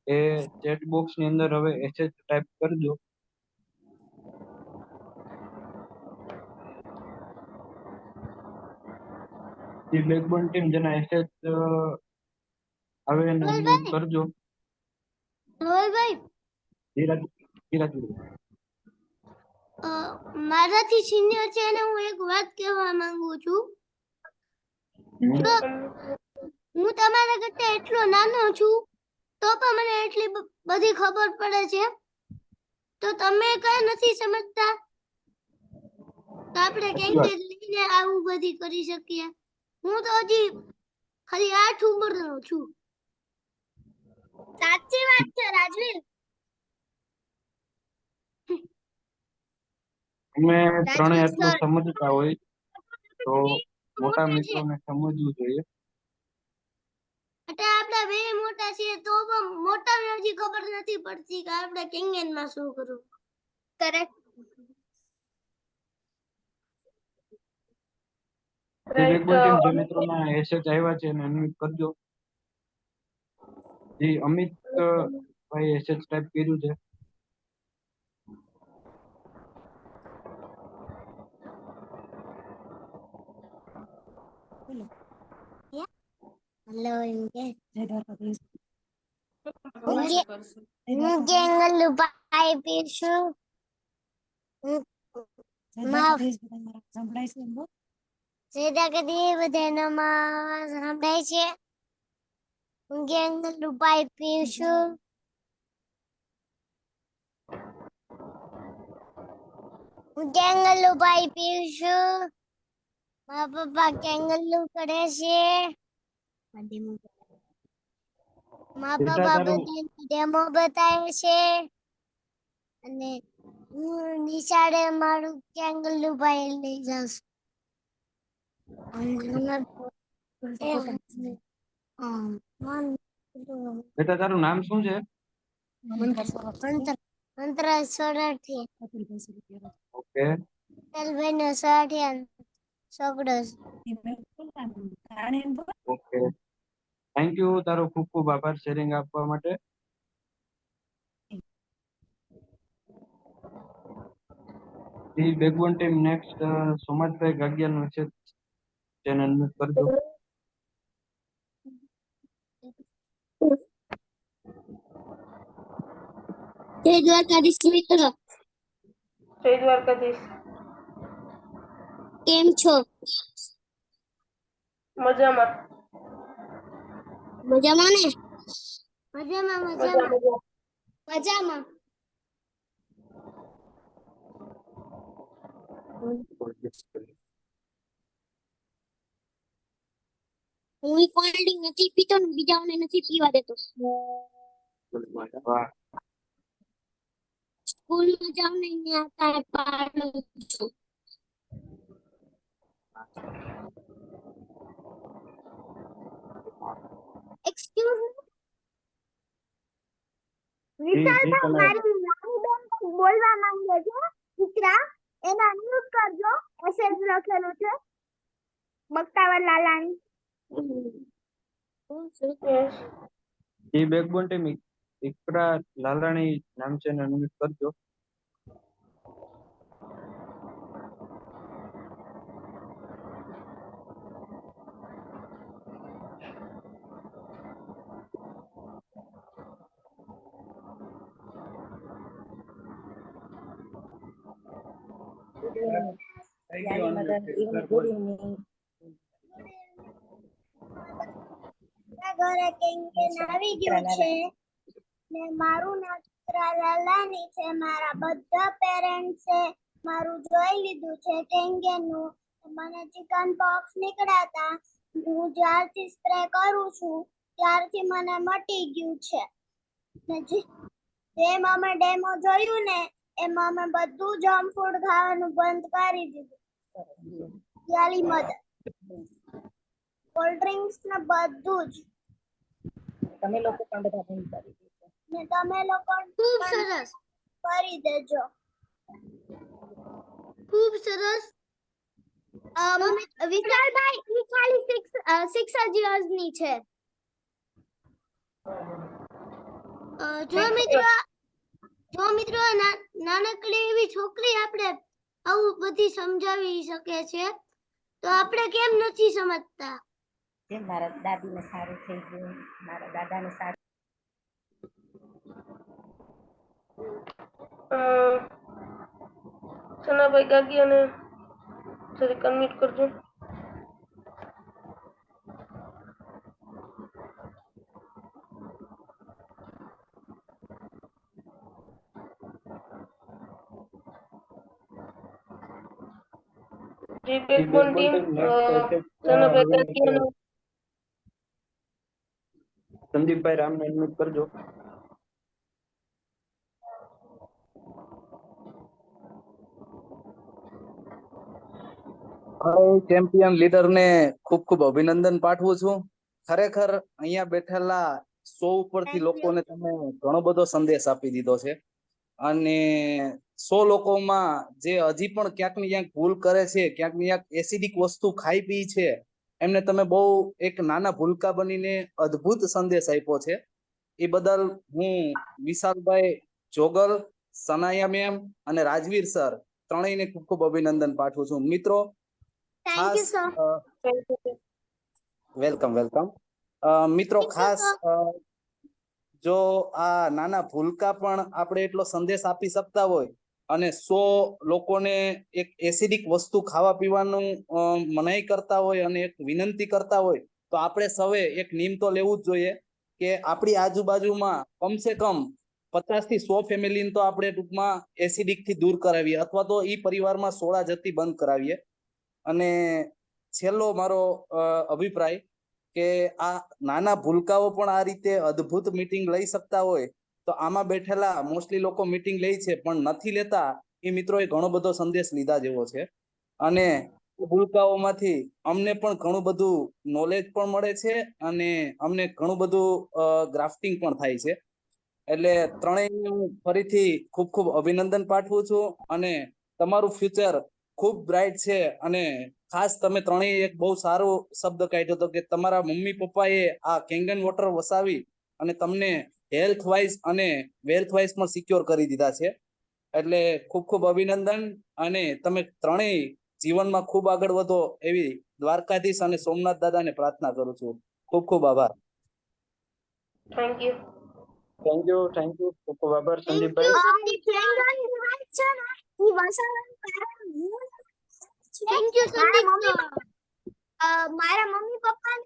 Speaker 1: એ ચેટ બોક્સ ની અંદર હવે એસએચ ટાઈપ કરજો. બેકબોન ટીમ જેના એસએચ આવે એને અનમ્યુટ કરજો.
Speaker 3: રોયભાઈ
Speaker 1: ધીરજ ધીરજ
Speaker 3: મારાથી સિનિયર છે અને હું એક વાત કહેવા માંગુ છું. તો હું તમારા કરતા એટલો નાનો છું તો પણ મને એટલી બધી ખબર પડે છે. તો તમે કઈ નથી સમજતા તો આપણે કેંગે લઈને આવું બધી કરી શકીએ. હું તો હજી ખાલી 8 ઉંમરનો છું.
Speaker 4: સાચી વાત છે રાજવીર.
Speaker 1: અમે ત્રણેય
Speaker 4: રાજવીર
Speaker 1: એટલું
Speaker 4: સર
Speaker 1: સમજતા હોય તો મોટા મિત્રોને સમજવું જોઈએ.
Speaker 3: એટલે આપણે બે મોટા છીએ તો પણ મોટાને હજી ખબર નથી પડતી કે આપણે કેંગેનમાં શું કરવું.
Speaker 4: કરેક્ટ.
Speaker 1: બેકબોન ટીમ જે મિત્રોના એસએચ આવ્યા છે એને અનમ્યુટ કરજો. જી અમિત ભાઈ એસએચ ટાઈપ કર્યું છે.
Speaker 4: હેલો ઇંગે હું કેંગલ ભાઈ પીશું. સીધા કદી બધાનામાં સંભળાય છે. હું કેંગલ ભાઈ પીશું. હું કેંગલ ભાઈ પીશું. મારા પપ્પા કેંગલ કરે છે. મારા પપ્પા બધાને ડેમો બતાવે છે અને હું નિશાળે મારું કેંગલ ભાઈ લઈ જાઉં છું.
Speaker 1: બેટા તારું નામ શું છે?
Speaker 4: મંત્ર સોરઠી.
Speaker 1: ઓકે
Speaker 4: ભાઈ નો સોરઠિયા છોકરો.
Speaker 1: ઓકે થેન્ક યુ તારો ખૂબ ખૂબ આભાર શેરિંગ આપવા માટે. ઈ બેકવન ટીમ નેક્સ્ટ સોમાજભાઈ ગાગિયાનું છે, ચેનલ અનમ્યુટ કરજો.
Speaker 4: જય દ્વારકાધીશ મિત્ર,
Speaker 2: જય દ્વારકાધીશ.
Speaker 4: કેમ છો?
Speaker 2: મજામાં.
Speaker 4: મજામાં ને?
Speaker 3: મજામાં
Speaker 2: મજા
Speaker 3: મજામાં.
Speaker 2: મજા.
Speaker 4: મજામાં. હું કોલ્ડ ડ્રિંક નથી પીતો ને બીજાઓને નથી પીવા દેતો.
Speaker 1: વાહ.
Speaker 4: સ્કૂલમાં જાઉં ને ત્યાં પાડું છું. એક્સક્યુઝ મી, વિશાલભાઈ, મારી નાની બેન કંઈક બોલવા માંગે છે. દીકરા, એને અનમ્યુટ કરજો. મેસેજ લખેલું છે બક્તાવર લાલાની.
Speaker 2: Yes.
Speaker 1: ઈ બેકવન ટીમ ઇકરા લાલાણી નામ છે, એને અનમ્યુટ કરજો.
Speaker 3: ઘરે કેન્કેન આવી ગયું છે ને મારું નામ લાલાની છે. મારા બધા પેરેન્ટ્સ છે મારું જોઈ લીધું છે કેન્કેનનું. મને ચિકન પોક્સ નીકળ્યા હતા. હું જ્યારથી સ્પ્રે કરું છું ત્યારથી મને મટી ગયું છે. ને જેમ અમે ડેમો જોયું ને એમાં અમે બધું જંક ફૂડ ખાવાનું બંધ કરી દીધું. યાલી મદદ કોલ્ડ ડ્રિંક્સ ને બધું જ.
Speaker 5: તમે લોકો પણ બધા બંધ કરી દીધું.
Speaker 3: ને તમે લોકો ખૂબ સરસ કરી દેજો. ખૂબ સરસ.
Speaker 4: વિશાલભાઈ, ઈ ખાલી 6 જ યર્સની છે.
Speaker 3: જો મિત્રો નાનકડી એવી છોકરી આપણે આવું બધી સમજાવી શકે છે તો આપણે કેમ નથી સમજતા?
Speaker 5: જેમ મારા દાદીને સારું થઈ ગયું, મારા દાદાને સારું.
Speaker 2: સનાભાઈ ગાગિયાને જરીક અનમ્યુટ કરજો. જી બેકબોન ટીમ સનાભાઈ ગાગિયાને
Speaker 1: સંદીપભાઈ રામને અનમ્યુટ કરજો.
Speaker 6: ચેમ્પિયન લીડર ને ખૂબ ખૂબ અભિનંદન પાઠવું છું. ખરેખર અહીંયા બેઠેલા 100 ઉપરથી લોકોને તમે ઘણો બધો સંદેશ આપી દીધો છે અને 100 લોકોમાં જે હજી પણ ક્યાંક ને ક્યાંક ભૂલ કરે છે, ક્યાંક ને ક્યાંક એસિડિક વસ્તુ ખાઈ પી છે, એમને તમે બહુ એક નાના ભૂલકા બનીને અદ્ભુત સંદેશ આપ્યો છે. એ બદલ હું વિશાલભાઈ, જોગલ, સનાયા મેમ અને રાજવીર સર ત્રણેયને ખૂબ ખૂબ અભિનંદન પાઠવું છું. મિત્રો
Speaker 4: thank you sir.
Speaker 6: Welcome welcome. મિત્રો ખાસ જો આ નાના ભૂલકા પણ આપણે એટલો સંદેશ આપી શકતા હોય અને 100 લોકોને એક એસિડિક વસ્તુ ખાવા પીવાનું મનાઈ કરતા હોય અને એક વિનંતી કરતા હોય તો આપણે સૌએ એક નિયમ તો લેવું જ જોઈએ કે આપણી આજુબાજુમાં કમસે કમ 50 થી 100 ફેમિલીને તો આપણે ટૂંકમાં એસિડિક થી દૂર કરાવીએ અથવા તો એ પરિવારમાં સોડા જતી બંધ કરાવીએ. અને છેલ્લો મારો અભિપ્રાય કે આ નાના ભૂલકાઓ પણ આ રીતે અદ્ભુત મીટિંગ લઈ શકતા હોય તો આમાં બેઠેલા મોસ્ટલી લોકો મીટિંગ લે છે પણ નથી લેતા એ મિત્રોએ ઘણો બધો સંદેશ લીધા જેવો છે. અને ભૂલકાઓમાંથી અમને પણ ઘણું બધું નોલેજ પણ મળે છે અને અમને ઘણું બધું ગ્રાફ્ટિંગ પણ થાય છે. એટલે ત્રણેય હું ફરીથી ખૂબ ખૂબ અભિનંદન પાઠવું છું અને તમારું ફ્યુચર ખૂબ બ્રાઇટ છે. અને ખાસ તમે ત્રણેય એક બહુ સારો શબ્દ કાઢ્યો હતો કે તમારા મમ્મી પપ્પાએ આ કેંગન વોટર વસાવી અને તમને હેલ્થ વાઇઝ અને વેલ્થ વાઇઝ પણ સિક્યોર કરી દીધા છે. એટલે ખૂબ ખૂબ અભિનંદન, અને તમે ત્રણેય જીવનમાં ખૂબ આગળ વધો એવી દ્વારકાધીશ અને સોમનાથ દાદાને પ્રાર્થના કરું છું. ખૂબ ખૂબ આભાર.
Speaker 2: Thank you.
Speaker 1: થેન્ક યુ ખૂબ ખૂબ આભાર
Speaker 3: thank
Speaker 1: Sandeepbhai.
Speaker 3: You
Speaker 4: Kangen device છે ને ઈ વસાવાનું કારણ હું છે.
Speaker 3: થેન્ક યુ
Speaker 4: મારા
Speaker 3: સંદીપ
Speaker 4: મમ્મી
Speaker 3: સર.
Speaker 4: મારા મમ્મી પપ્પા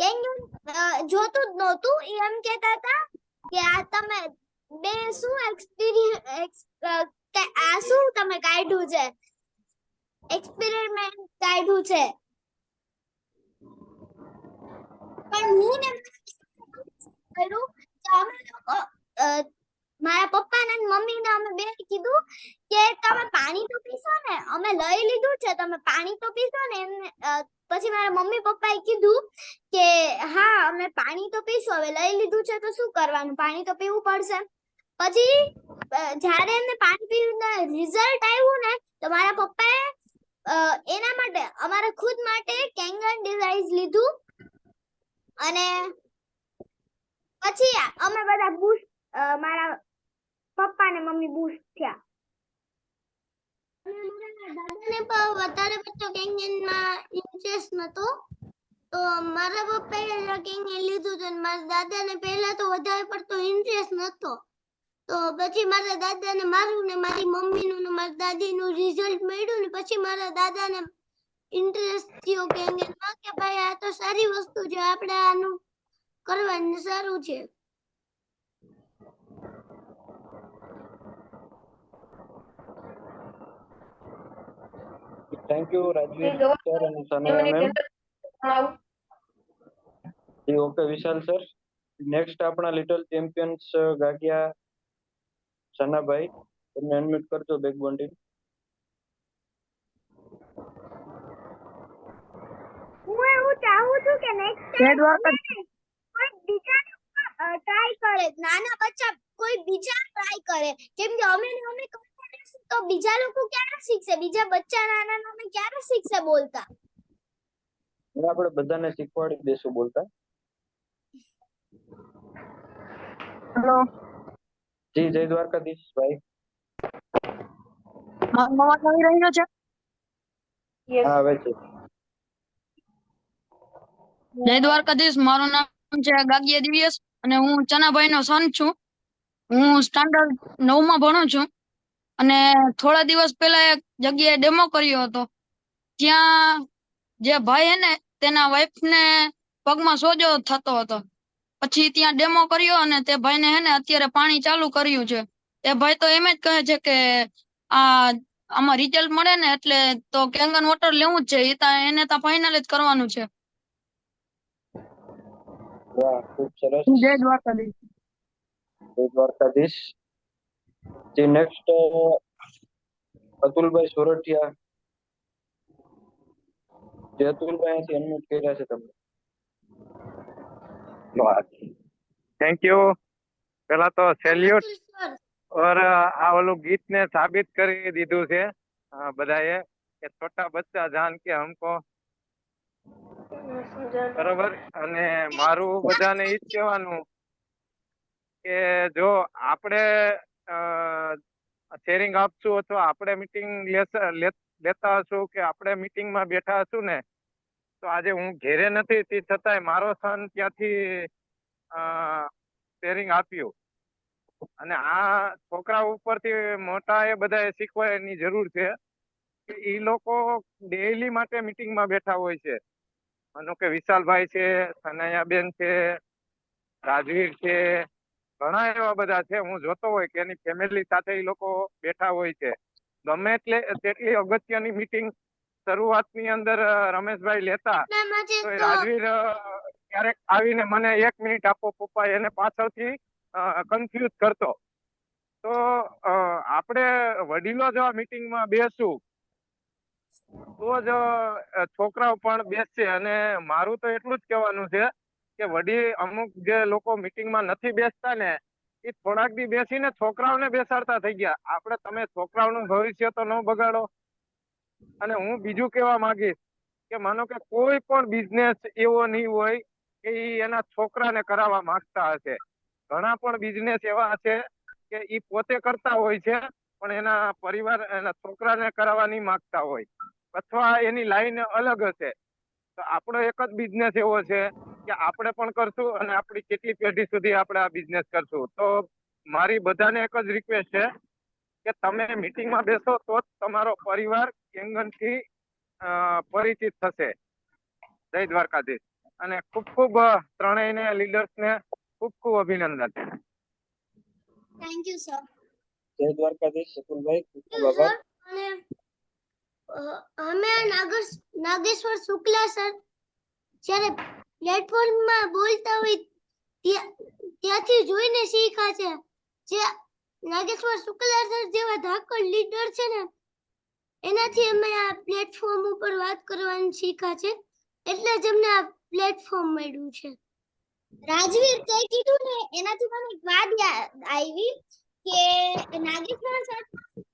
Speaker 4: કેંગન જોતું જ નહોતું. ઈ એમ કહેતા હતા કે આ તમે બે શું એક્સપીરિયન્સ આ શું તમે કાઢ્યું છે, એક્સપેરિમેન્ટ કાઢ્યું છે. પણ હું ને કર્યું કે અમે લોકો મારા પપ્પા ને મમ્મી ને અમે બે કીધું કે તમે પાણી તો પીશો ને, અમે લઈ લીધું છે, તમે પાણી તો પીશો ને. એમને પછી મારા મમ્મી પપ્પાએ કીધું કે હા અમે પાણી તો પીશું, હવે લઈ લીધું છે તો શું કરવાનું, પાણી તો પીવું પડશે. પછી જ્યારે એમને પાણી પીને રિઝલ્ટ આવ્યું ને તો મારા પપ્પાએ એના માટે અમારા ખુદ માટે કેંગન ડિવાઇસ લીધું, અને પછી અમે બધા બૂસ્ટ મારા પપ્પા ને મમ્મી બૂસ્ટ થયા.
Speaker 3: દાદાને પણ વધારે પડતો કેંગનમાં ઇન્ટરેસ્ટ નતો, તો મારા પપ્પાએ કેંગન લીધું હતું અને મારા દાદાને પહેલા તો વધારે પડતો ઇન્ટરેસ્ટ નતો. તો પછી મારા દાદાને મારું ને મારી મમ્મીનું ને મારી દાદીનું રિઝલ્ટ મળ્યું ને પછી મારા દાદાને ઇન્ટરેસ્ટ થયો કેંગનમાં કે ભાઈ આ તો સારી વસ્તુ છે, આપણે આનું કરવાનું સારું છે.
Speaker 1: Thank you Rajveer
Speaker 2: ji,
Speaker 1: sir અને સાનિયા મેમ.
Speaker 2: જણાવો.
Speaker 1: જી ઓકે વિશાલ સર. નેક્સ્ટ આપણા લિટલ ચેમ્પિયન્સ ગાગિયા સનાભાઈ, તમે અનમ્યુટ કરજો બેકબોન્ડી.
Speaker 4: હું એવું ચાહું છું કે નેક્સ્ટ ટાઈમ કોઈ બીજા ટ્રાય કરે, નાના બચ્ચા કોઈ બીજા ટ્રાય કરે, કેમ કે અમે કરતા રહેશું તો બીજા લોકો ક્યારે શીખશે, બીજા બચ્ચા નાના નાના ક્યારે શીખશે બોલતા.
Speaker 1: આપણે બધાને શીખવાડી દેશું બોલતા.
Speaker 7: હેલો,
Speaker 1: જી જય દ્વારકાધીશ ભાઈ.
Speaker 7: મારો અવાજ આવી રહ્યો છે?
Speaker 2: યસ.
Speaker 1: હા આવે છે.
Speaker 7: જય દ્વારકાધીશ. મારું નામ છે ગાગિયા દિવ્યેશ અને હું ચનાભાઈ નો સન છું. હું સ્ટાન્ડર્ડ 9 માં ભણું છું અને થોડા દિવસ પહેલા એક જગ્યાએ ડેમો કર્યો હતો. ત્યાં જે ભાઈ હે ને તેના વાઈફ ને પગમાં સોજો થતો હતો. પછી ત્યાં ડેમો કર્યો અને તે ભાઈને હે ને અત્યારે પાણી ચાલુ કર્યું છે. તે ભાઈ તો એમ જ કહે છે કે આમાં રિઝલ્ટ મળે ને એટલે તો કેંગન વોટર લેવું જ છે, એને તો ફાઇનલ જ કરવાનું છે.
Speaker 1: વાહ ખૂબ સરસ.
Speaker 7: જય દ્વારકાધીશ.
Speaker 1: જય દ્વારકાધીશ. જી નેક્સ્ટ અતુલભાઈ સોરઠિયા. જે અતુલભાઈ અહીંથી અનમ્યુટ કર્યા છે તમે.
Speaker 8: Thank you. પેલા તો સેલ્યુટ
Speaker 3: સર
Speaker 8: और આ ઓલું ગીત ને સાબિત કરી દીધું છે બધાએ કે છોટા બચ્ચા જાન કે હમકો, બરોબર. અને મારું બધાને ઈ જ કહેવાનું કે જો આપણે શેરિંગ આપશું અથવા આપણે મીટિંગ લેતા હશું કે આપણે મીટિંગમાં બેઠા હશું ને, તો આજે હું ઘેરે નથી તે છતાંય મારો સન ત્યાંથી શેરિંગ આપ્યું. અને આ છોકરા ઉપરથી મોટા એ બધા શીખવાની જરૂર છે કે એ લોકો ડેઈલી માટે મીટિંગમાં બેઠા હોય છે. માનો કે વિશાલભાઈ છે, સનાયાબેન છે, રાજવીર છે, ઘણા એવા બધા છે, હું જોતો હોય કે એની ફેમિલી સાથે એ લોકો બેઠા હોય છે. ગમે તેટલી અગત્યની મીટિંગ શરૂઆતની અંદર રમેશભાઈ લેતા તો રાજવીર ક્યારેક આવીને મને 1 મિનિટ આપો પપ્પા, એને પાછળથી કન્ફ્યુઝ કરતો. તો આપણે વડીલો જો આ મીટિંગમાં બેસું તો જ છોકરાઓ પણ બેસશે. અને મારું તો એટલું જ કહેવાનું છે કે અમુક જે લોકો મીટિંગમાં નથી બેસતા ને એ થોડાક દી બેસીને છોકરાઓને બેસાડતા થઈ ગયા. આપણે તમે છોકરાઓનું ભવિષ્ય તો ન બગાડો. અને હું બીજું કહેવા માંગીશ કે માનો કે કોઈ પણ બિઝનેસ એવો નહીં હોય કે એના છોકરાને કરાવવા માંગતા હશે. ઘણા પણ બિઝનેસ એવા છે કે ઈ પોતે કરતા હોય છે પણ એના પરિવાર એના છોકરાને કરાવવા નહીં માંગતા હોય, અથવા એની લાઈન અલગ હશે. તો આપણો એક જ બિઝનેસ એવો છે કે આપણે પણ કરશું અને આપણી કેટલી પેઢી સુધી આપણે આ બિઝનેસ કરશું. તો મારી બધાને એક જ રિક્વેસ્ટ છે કે તમે મીટિંગમાં બેસો તો જ તમારો પરિવાર કેંગનથી પરિચિત થશે. જય દ્વારકાધીશ. અને ખૂબ ખૂબ ત્રણેયને લીડર્સને ખૂબ ખૂબ અભિનંદન.
Speaker 4: Thank you sir.
Speaker 1: જય દ્વારકાધીશ શકુલભાઈ, ખૂબ ખૂબ
Speaker 3: સર
Speaker 1: આભાર.
Speaker 3: અને અમે નાગેશ્વર શુક્લા સર જ્યારે પ્લેટફોર્મમાં બોલતા હોય ત્યાંથી જોઈને શીખ્યા છે. જે નાગેશ્વર શુક્લા સર જેવા ધાકડ લીડર છે ને એનાથી અમે આ પ્લેટફોર્મ ઉપર વાત કરવાનું શીખ્યા છે, એટલે જ અમને આ પ્લેટફોર્મ મળ્યું છે.
Speaker 4: રાજવીર તે કીધું ને એનાથી મને એક વાત યાદ આવી કે નાગેશ્વર સર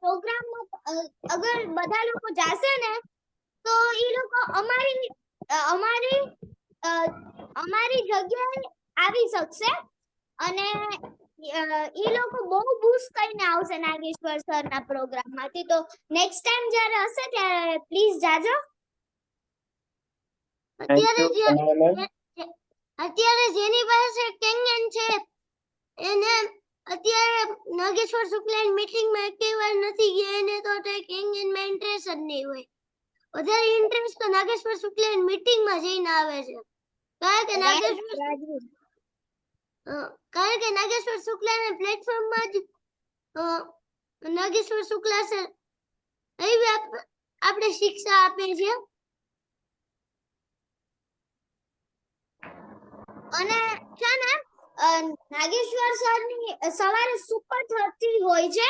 Speaker 4: પ્રોગ્રામમાં અગર બધા લોકો જાશે ને તો એ લોકો અમારી જગ્યાએ આવી શકશે અને એ લોકો બહુ બૂસ્ટ કરીને આવશે નાગેશ્વર સર ના પ્રોગ્રામ માંથી. તો નેક્સ્ટ ટાઈમ જ્યારે હશે ત્યારે પ્લીઝ જાજો.
Speaker 3: અત્યારે જેની પાસે કેંગન છે એને અત્યારે નાગેશ્વર શુક્લા મીટિંગમાં એકેય વાર નથી ગયા, એને તો કેંગનમાં ઇન્ટરેસ્ટ જ નહીં હોય. વધારે ઇન્ટરેસ્ટ તો નાગેશ્વર શુક્લા મીટિંગમાં જઈને આવે છે, કારણ કે નાગેશ્વર શુક્લાના પ્લેટફોર્મમાં જ નાગેશ્વર શુક્લા સર એવી આપણે શિક્ષા આપે છે.
Speaker 4: અને છે ને નાગેશ્વર સર ની સવારે સુપર 30 હોય છે.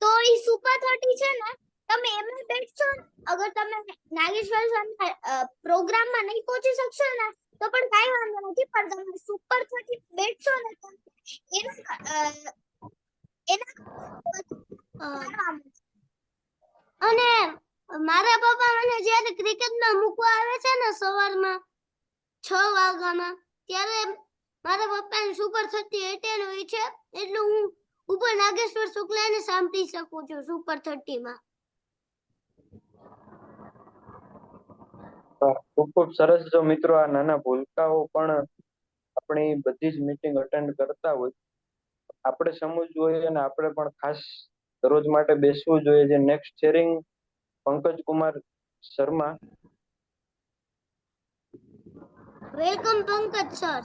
Speaker 4: તો ઈ સુપર 30 છે ને તમે એમાં બેઠશો, અગર તમે નાગેશ્વર સર ના પ્રોગ્રામમાં નહીં પહોંચી શકશો ને તો પણ કાંઈ વાંધો નથી, પણ તમે સુપર 30 બેઠશો ને તો
Speaker 3: અને મારા પપ્પા મને જ્યારે ક્રિકેટમાં મૂકવા આવે છે ને સવારમાં 6 વાગ્યામાં, ત્યારે મારા પપ્પાને સુપર 30 એટેન્ડ હોય છે, એટલે હું ઉપર નાગેશ્વર શુક્લાને સાંભળી શકું છું સુપર 30 માં.
Speaker 1: ખૂબ ખૂબ સરસ. જો મિત્રો આ નાના ભૂલકાઓ પણ આપણી બધી જ મીટિંગ અટેન્ડ કરતા હોય, આપણે સમજવું જોઈએ અને આપણે પણ ખાસ દરરોજ માટે બેસવું જોઈએ. જે next sharing Pankaj Kumar Sharma.
Speaker 3: Welcome Pankaj sir.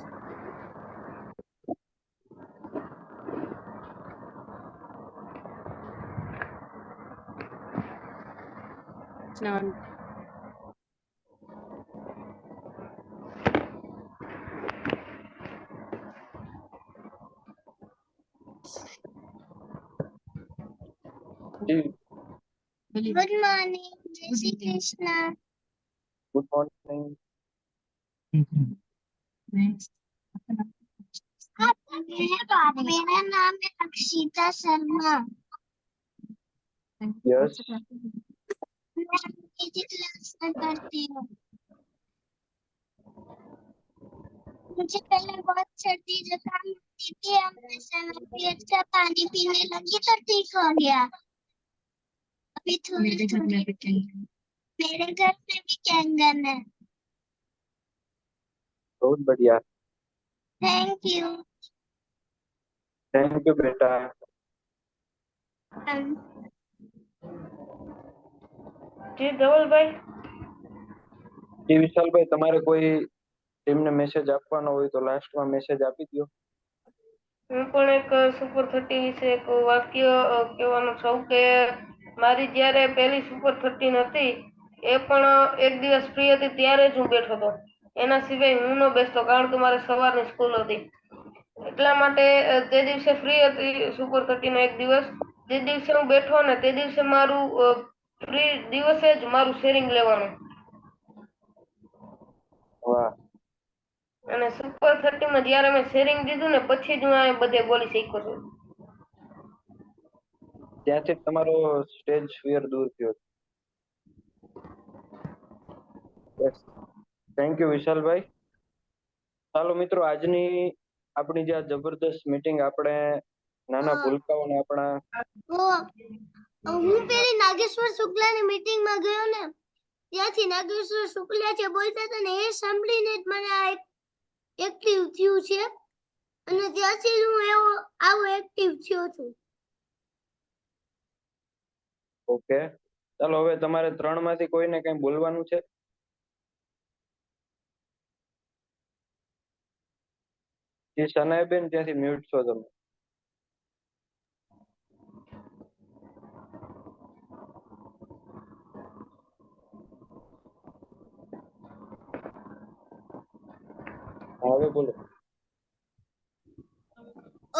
Speaker 3: Good morning. જય શ્રી કૃષ્ણ.
Speaker 1: Good morning.
Speaker 3: मेरा नाम है अक्षिता शर्मा.
Speaker 1: यस.
Speaker 3: मैं केजी क्लास में पढ़ती हूँ. मुझे पहले बहुत सर्दी जुकाम होती थी, अब मैं 7 पीरियड का पानी पीने लगी तो ठीक हो गया. अभी मेरे घर में भी कैंगन है.
Speaker 1: बहुत बढ़िया.
Speaker 3: Thank you.
Speaker 1: थैंक यू बेटा.
Speaker 2: જી ધવલભાઈ.
Speaker 1: જી વિશાલભાઈ, તમારે કોઈ ટીમને મેસેજ આપવાનો હોય તો લાસ્ટમાં મેસેજ આપી દો.
Speaker 2: હું પણ એક સુપર 30 વિશે એક વાક્ય કહેવાનું છું કે મારી જ્યારે પહેલી સુપર 30 હતી એ પણ એક દિવસ ફ્રી હતી ત્યારે જ હું બેઠો હતો, એના સિવાય હું ન બેસતો, કારણ કે મારે સવારની સ્કૂલ હતી. એટલા માટે તે દિવસે ફ્રી હતી સુપર 30 નો એક દિવસ, જે દિવસે હું બેઠો ને તે દિવસે મારું ફ્રી દિવસે જ મારું શેરિંગ લેવાનું.
Speaker 1: વાહ.
Speaker 2: અને સુપર 30 માં જ્યારે મેં શેરિંગ દીધું ને પછી જ હું આ બધે બોલી શીખ્યો છું.
Speaker 1: ત્યાંથી તમારો સ્ટેજ ફિયર દૂર થયો. થેન્ક યુ વિશાલભાઈ. ચાલો મિત્રો, આજની આપણી જે આ જબરદસ્ત મીટિંગ આપણે નાના
Speaker 3: હા.
Speaker 1: ભૂલકાઓને આપણા
Speaker 3: હું પેલી નાગેશ્વર શુક્લાની મીટિંગમાં ગયો ને, ત્યાંથી નાગેશ્વર શુક્લા જે બોલતા હતા ને એ સાંભળીને જ મને આ એક્ટિવ થયું છે અને ત્યાંથી જ હું આવો એક્ટિવ થયો છું.
Speaker 1: ઓકે, ચાલો હવે તમારે 3 માંથી કોઈને કઈ બોલવાનું છે? જી સનાયાબેન, ત્યાંથી મ્યુટ છો તમે. હવે બોલો.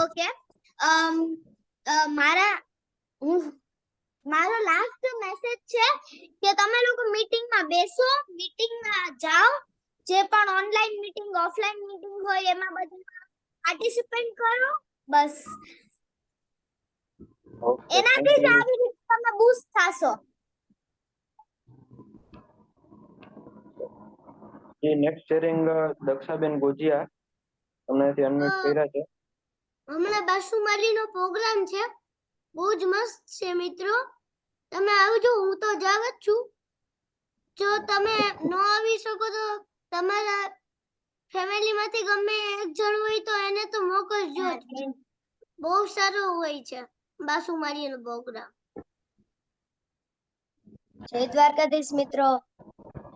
Speaker 4: ઓકે, મારો લાસ્ટ મેસેજ છે કે તમે લોકો મીટિંગમાં બેસો, મીટિંગમાં જાઓ, જે પણ ઓનલાઈન મીટિંગ ઓફલાઈન મીટિંગ હોય એમાં બધામાં પાર્ટિસિપેટ કરો. બસ
Speaker 1: ઓકે,
Speaker 4: એનાથી જ આવી રીતે તમે બૂસ્ટ થાશો.
Speaker 1: જી નેક્સ્ટ શેરિંગ દક્ષાબેન ગોજિયા, તમને અનમ્યુટ કર્યા છે.
Speaker 3: હમણાં બાસુમારીનો પ્રોગ્રામ છે, બહુ જ મસ્ત છે મિત્રો, તમે આવજો. હું તો જાવ જ છું. જો તમે ન આવી શકો તો તમારા ફેમિલીમાંથી ગમે એક જણ હોય તો એને તો મોકલજો જ. બહુ સારો હોય છે બાસુમારીનો પ્રોગ્રામ.
Speaker 9: જય દ્વારકાધીશ મિત્રો,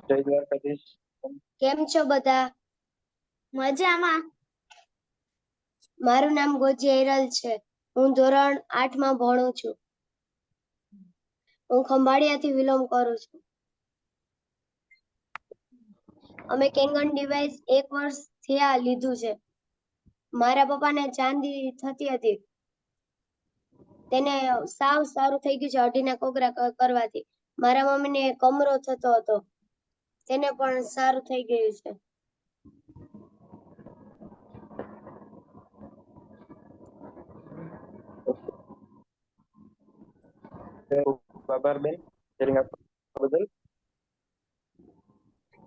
Speaker 1: જય દ્વારકાધીશ.
Speaker 9: કેમ છો બધા?
Speaker 4: મજામાં.
Speaker 9: મારું નામ ગોજી હિરલ છે. હું ધોરણ 8 માં ભણું છું. હું ખંભાળિયાથી બિલોંગ કરું છું. અમે કેંગન ડિવાઇસ 1 વર્ષ થયા લીધું છે. મારા પપ્પાને ચાંદી થતી હતી, તેને સાવ સારું થઈ ગયું છે અઢીના કોગરા કરવાથી. મારા મમ્મીને કમરો થતો હતો, તેને પણ સારું થઈ ગયું છે.
Speaker 1: આભાર બેન શેરિંગ આપવા બદલ.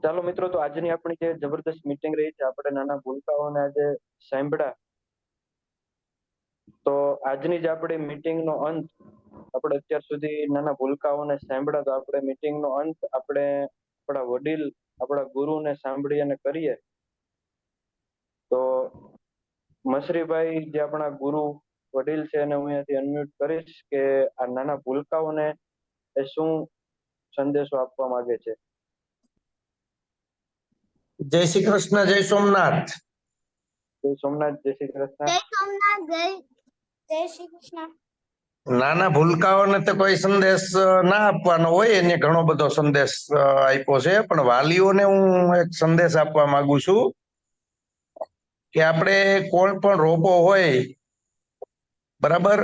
Speaker 1: ચાલો મિત્રો, તો આજની આપણી જે જબરદસ્ત મીટિંગ રહી છે, આપણે નાના ભૂલકાઓને આજે સાંભળ્યા. તો આજની જ આપણી મીટિંગનો અંત, આપણે અત્યાર સુધી નાના ભૂલકાઓને સાંભળ્યા, તો આપણે મીટિંગનો અંત આપણે આપણા વડીલ, આપણા ગુરુને સાંભળી અને કરીએ. તો મસરીભાઈ જે આપણા ગુરુ વડીલ છે એને હું અહીંયાથી અનમ્યુટ કરીશ કે આ નાના ભૂલકાઓને એ શું સંદેશો આપવા માંગે છે.
Speaker 10: જય શ્રી કૃષ્ણ, જય સોમનાથ.
Speaker 1: જય સોમનાથ, જય શ્રી કૃષ્ણ.
Speaker 4: જય સોમનાથ, જય શ્રી કૃષ્ણ.
Speaker 10: નાના ભૂલકાઓને તો કોઈ સંદેશ ના આપવાનો હોય, એને ઘણો બધો સંદેશ આપ્યો છે, પણ વાલીઓને હું એક સંદેશ આપવા માંગુ છું કે આપણે કોઈ પણ રોપો હોય બરાબર,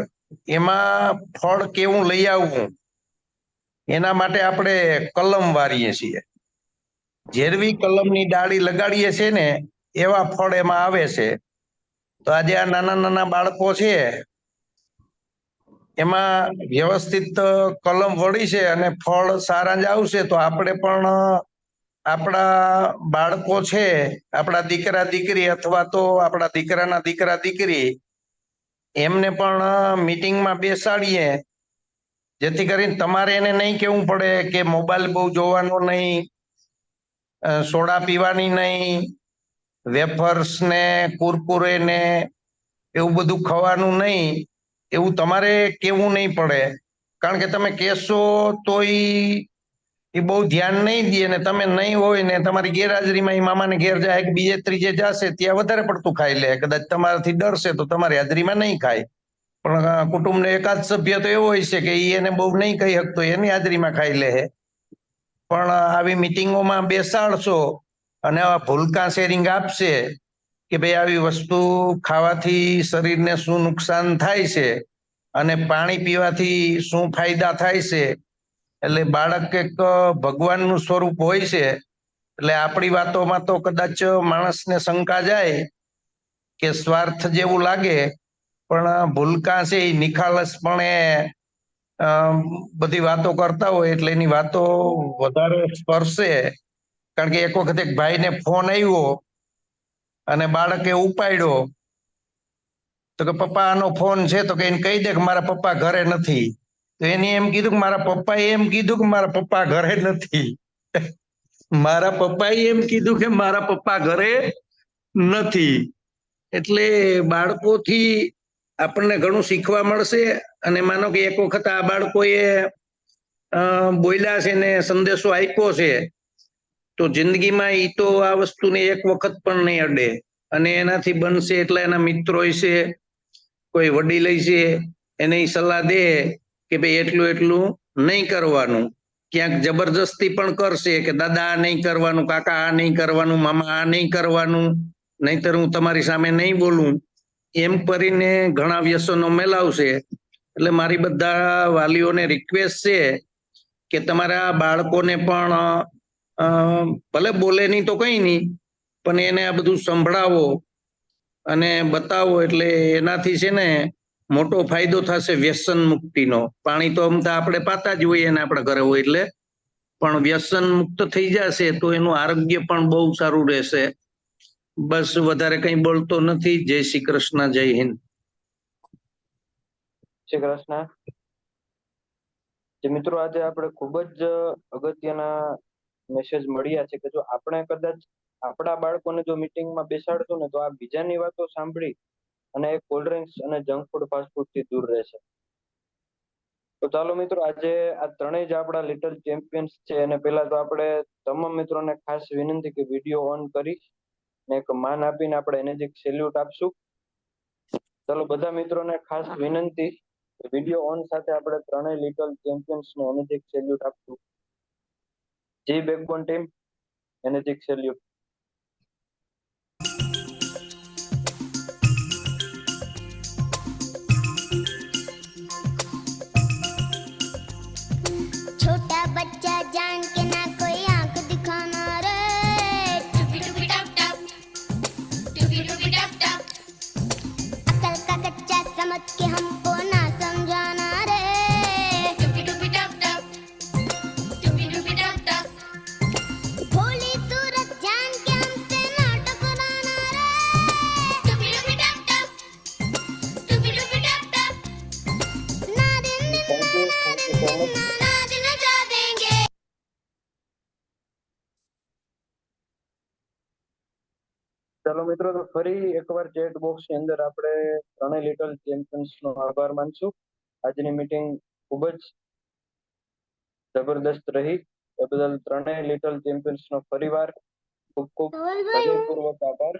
Speaker 10: એમાં ફળ કેવું લઈ આવવું એના માટે આપણે કલમ વારીએ છીએ. જેરવી કલમની ડાળી લગાડીએ છીએ ને એવા ફળ એમાં આવે છે. તો આજે આ નાના નાના બાળકો છે એમાં વ્યવસ્થિત કલમ વળી છે અને ફળ સારા જ આવશે. તો આપણે પણ આપણા બાળકો છે, આપણા દીકરા દીકરી અથવા તો આપણા દીકરાના દીકરા દીકરી, એમને પણ મીટિંગમાં બેસાડીએ, જેથી કરીને તમારે એને નહીં કેવું પડે કે મોબાઈલ બહુ જોવાનો નહીં, સોડા પીવાની નહીં, વેફર્સ ને કુરકુરે ને એવું બધું ખાવાનું નહીં, એવું તમારે કેવું નહીં પડે. કારણ કે તમે કહેશો તો એ બહુ ધ્યાન નહીં દે, ને તમે નહીં હોય ને તમારી ગેરહાજરીમાં એ મામાને ઘેર જાય કે બીજે ત્રીજે જશે ત્યાં વધારે પડતું ખાઈ લે. કદાચ તમારાથી ડરશે તો તમારી હાજરીમાં નહીં ખાય, પણ કુટુંબનો એકાદ સભ્ય તો એવો હોય છે કે એને બહુ નહીં કહી શકતો, એની હાજરીમાં ખાઈ લે. પણ આવી મિટિંગોમાં બેસાડશો અને આવા ભૂલકા શેરિંગ આપશે કે ભાઈ આવી વસ્તુ ખાવાથી શરીરને શું નુકસાન થાય છે અને પાણી પીવાથી શું ફાયદા થાય છે. એટલે બાળક એક ભગવાનનું સ્વરૂપ હોય છે. એટલે આપણી વાતોમાં તો કદાચ માણસને શંકા જાય કે સ્વાર્થ જેવું લાગે, પણ ભૂલકા છે એ નિખાલસપણે બધી વાતો કરતા હોય એટલે એની વાતો વધારે સ્પર્શે. કારણ કે એક વખત એક ભાઈને ફોન આવ્યો અને બાળકે ઉપાડ્યો તો કે પપ્પા આનો ફોન છે, તો કે એને કહી દે કે મારા પપ્પા ઘરે નથી. તો એને એમ કીધું કે મારા પપ્પાએ એમ કીધું કે મારા પપ્પા ઘરે નથી. મારા પપ્પાએ એમ કીધું કે મારા પપ્પા ઘરે નથી. એટલે બાળકોથી આપણને ઘણું શીખવા મળશે. અને માનો કે એક વખત આ બાળકોએ બોલ્યા છે ને સંદેશો આપ્યો છે, તો જિંદગીમાં ઈ તો આ વસ્તુને એક વખત પણ નહીં અડે. અને એનાથી બનશે એટલા એના મિત્રો છે, કોઈ વડીલ છે, એને ઈ સલાહ દે કે ભાઈ એટલું એટલું નહીં કરવાનું. ક્યાંક જબરજસ્તી પણ કરશે કે દાદા આ નહીં કરવાનું, કાકા આ નહીં કરવાનું, મામા આ નહીં કરવાનું, નહીતર હું તમારી સામે નહીં બોલું, એમ કરીને ઘણા વ્યસનો મેલાવશે. એટલે મારી બધા વાલીઓને રિક્વેસ્ટ છે કે તમારા બાળકોને પણ ભલે બોલે નહીં તો કઈ નહીં, પણ એને આ બધું સંભળાવો અને બતાવો. એટલે એનાથી છે ને મોટો ફાયદો થશે વ્યસન મુક્તિનો. પાણી તો અમતા આપણે પાતા જ હોઈએ ને આપણા ઘરે હોય એટલે, પણ વ્યસન મુક્ત થઈ જશે તો એનું આરોગ્ય પણ બહુ સારું રહેશે. બસ વધારે કઈ બોલતો નથી. જય શ્રી કૃષ્ણ, જય હિન્દ.
Speaker 1: શ્રી કૃષ્ણ. જે મિત્રો આજે આપણે ખૂબ જ અગત્યના મેસેજ મળ્યા છે કે જો આપણે કદાચ આપણા બાળકોને જો મીટિંગમાં બેસાડશું ને તો આ બીજાની વાતો સાંભળી અને એ કોલ્ડ ડ્રિંક્સ અને જંક ફૂડ ફાસ્ટ ફૂડ થી દૂર રહેશે. તો ચાલો મિત્રો, આજે આ ત્રણેય જ આપણા લિટલ ચેમ્પિયન્સ છે. અને પહેલા તો આપણે તમામ મિત્રોને ખાસ વિનંતી કે વિડીયો ઓન કરી ને એક માન આપીને આપણે એને જ એક સેલ્યુટ આપશું. ચાલો બધા મિત્રોને ખાસ વિનંતી, વિડીયો ઓન સાથે આપણે ત્રણેય લિટલ ચેમ્પિયન્સ ને એને જ એક સેલ્યુટ આપશું. જી બેકબોન ટીમ, એને જ એક સેલ્યુટ.
Speaker 4: छोटा बच्चा जान के ना कोई आंख दिखाना रे, टुपी टुपी टप टप, टुपी टुपी टप टप, अकल का कच्चा समझ के हमको ना समझाना रे, टुपी टुपी टप टप, टुपी टुपी टप टप, भोली सूरत जान के हमसे ना टकराना रे, टुपी टुपी टप टप, टुपी टुपी टप टप, ना दिन
Speaker 1: થેન્ક યુ સો મચ. ચાલો મિત્રો, તો ફરી એકવાર ચેટ બોક્સ ની અંદર આપણે ત્રણેય લિટલ ચેમ્પિયન્સ નો આભાર માનશું. આજની મીટિંગ ખૂબ જ જબરદસ્ત રહી. એ બદલ ત્રણેય લિટલ ચેમ્પિયન્સ નો ફરીવાર ખૂબ ખૂબ હૃદયપૂર્વક આભાર.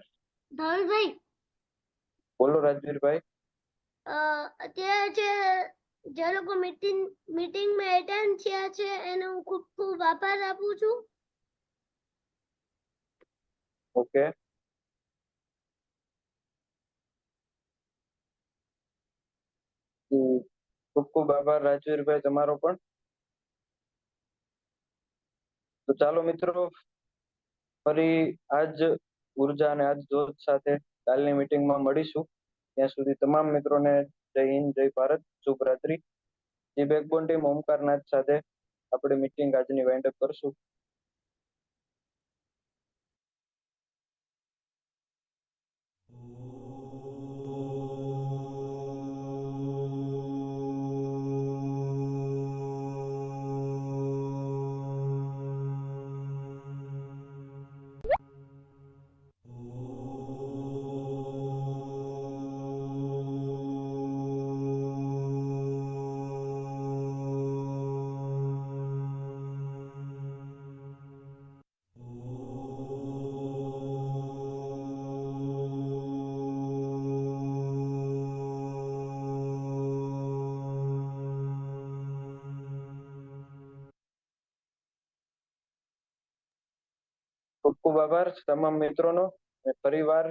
Speaker 3: ધવલભાઈ,
Speaker 1: બોલો રાજવીરભાઈ.
Speaker 3: અત્યારે જે લોકો મીટિંગમાં એટેન્ડ થયા છે એનો હું ખૂબ ખૂબ આભાર આપું છું.
Speaker 1: ઓકે, ખૂબ ખૂબ આભાર રાજવીરભાઈ તમારો પણ. તો ચાલો મિત્રો, ફરી આજ ઉર્જા અને આજ જોશ સાથે કાલની મીટિંગમાં મળીશું. ત્યાં સુધી તમામ મિત્રોને જય હિન્દ, જય ભારત, શુભ રાત્રિ. જે બેકબોન ટીમ ઓમકારનાથ સાથે આપણે મીટિંગ આજની વાઇન્ડ અપ કરશું. ખૂબ ખૂબ આભાર તમામ મિત્રોનો. અને ફરીવાર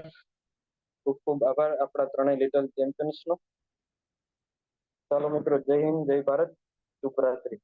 Speaker 1: ખૂબ ખૂબ આભાર આપણા ત્રણેય લિટલ ચેમ્પિયન્સ નો. ચાલો મિત્રો, જય હિન્દ, જય ભારત, શુભ રાત્રિ.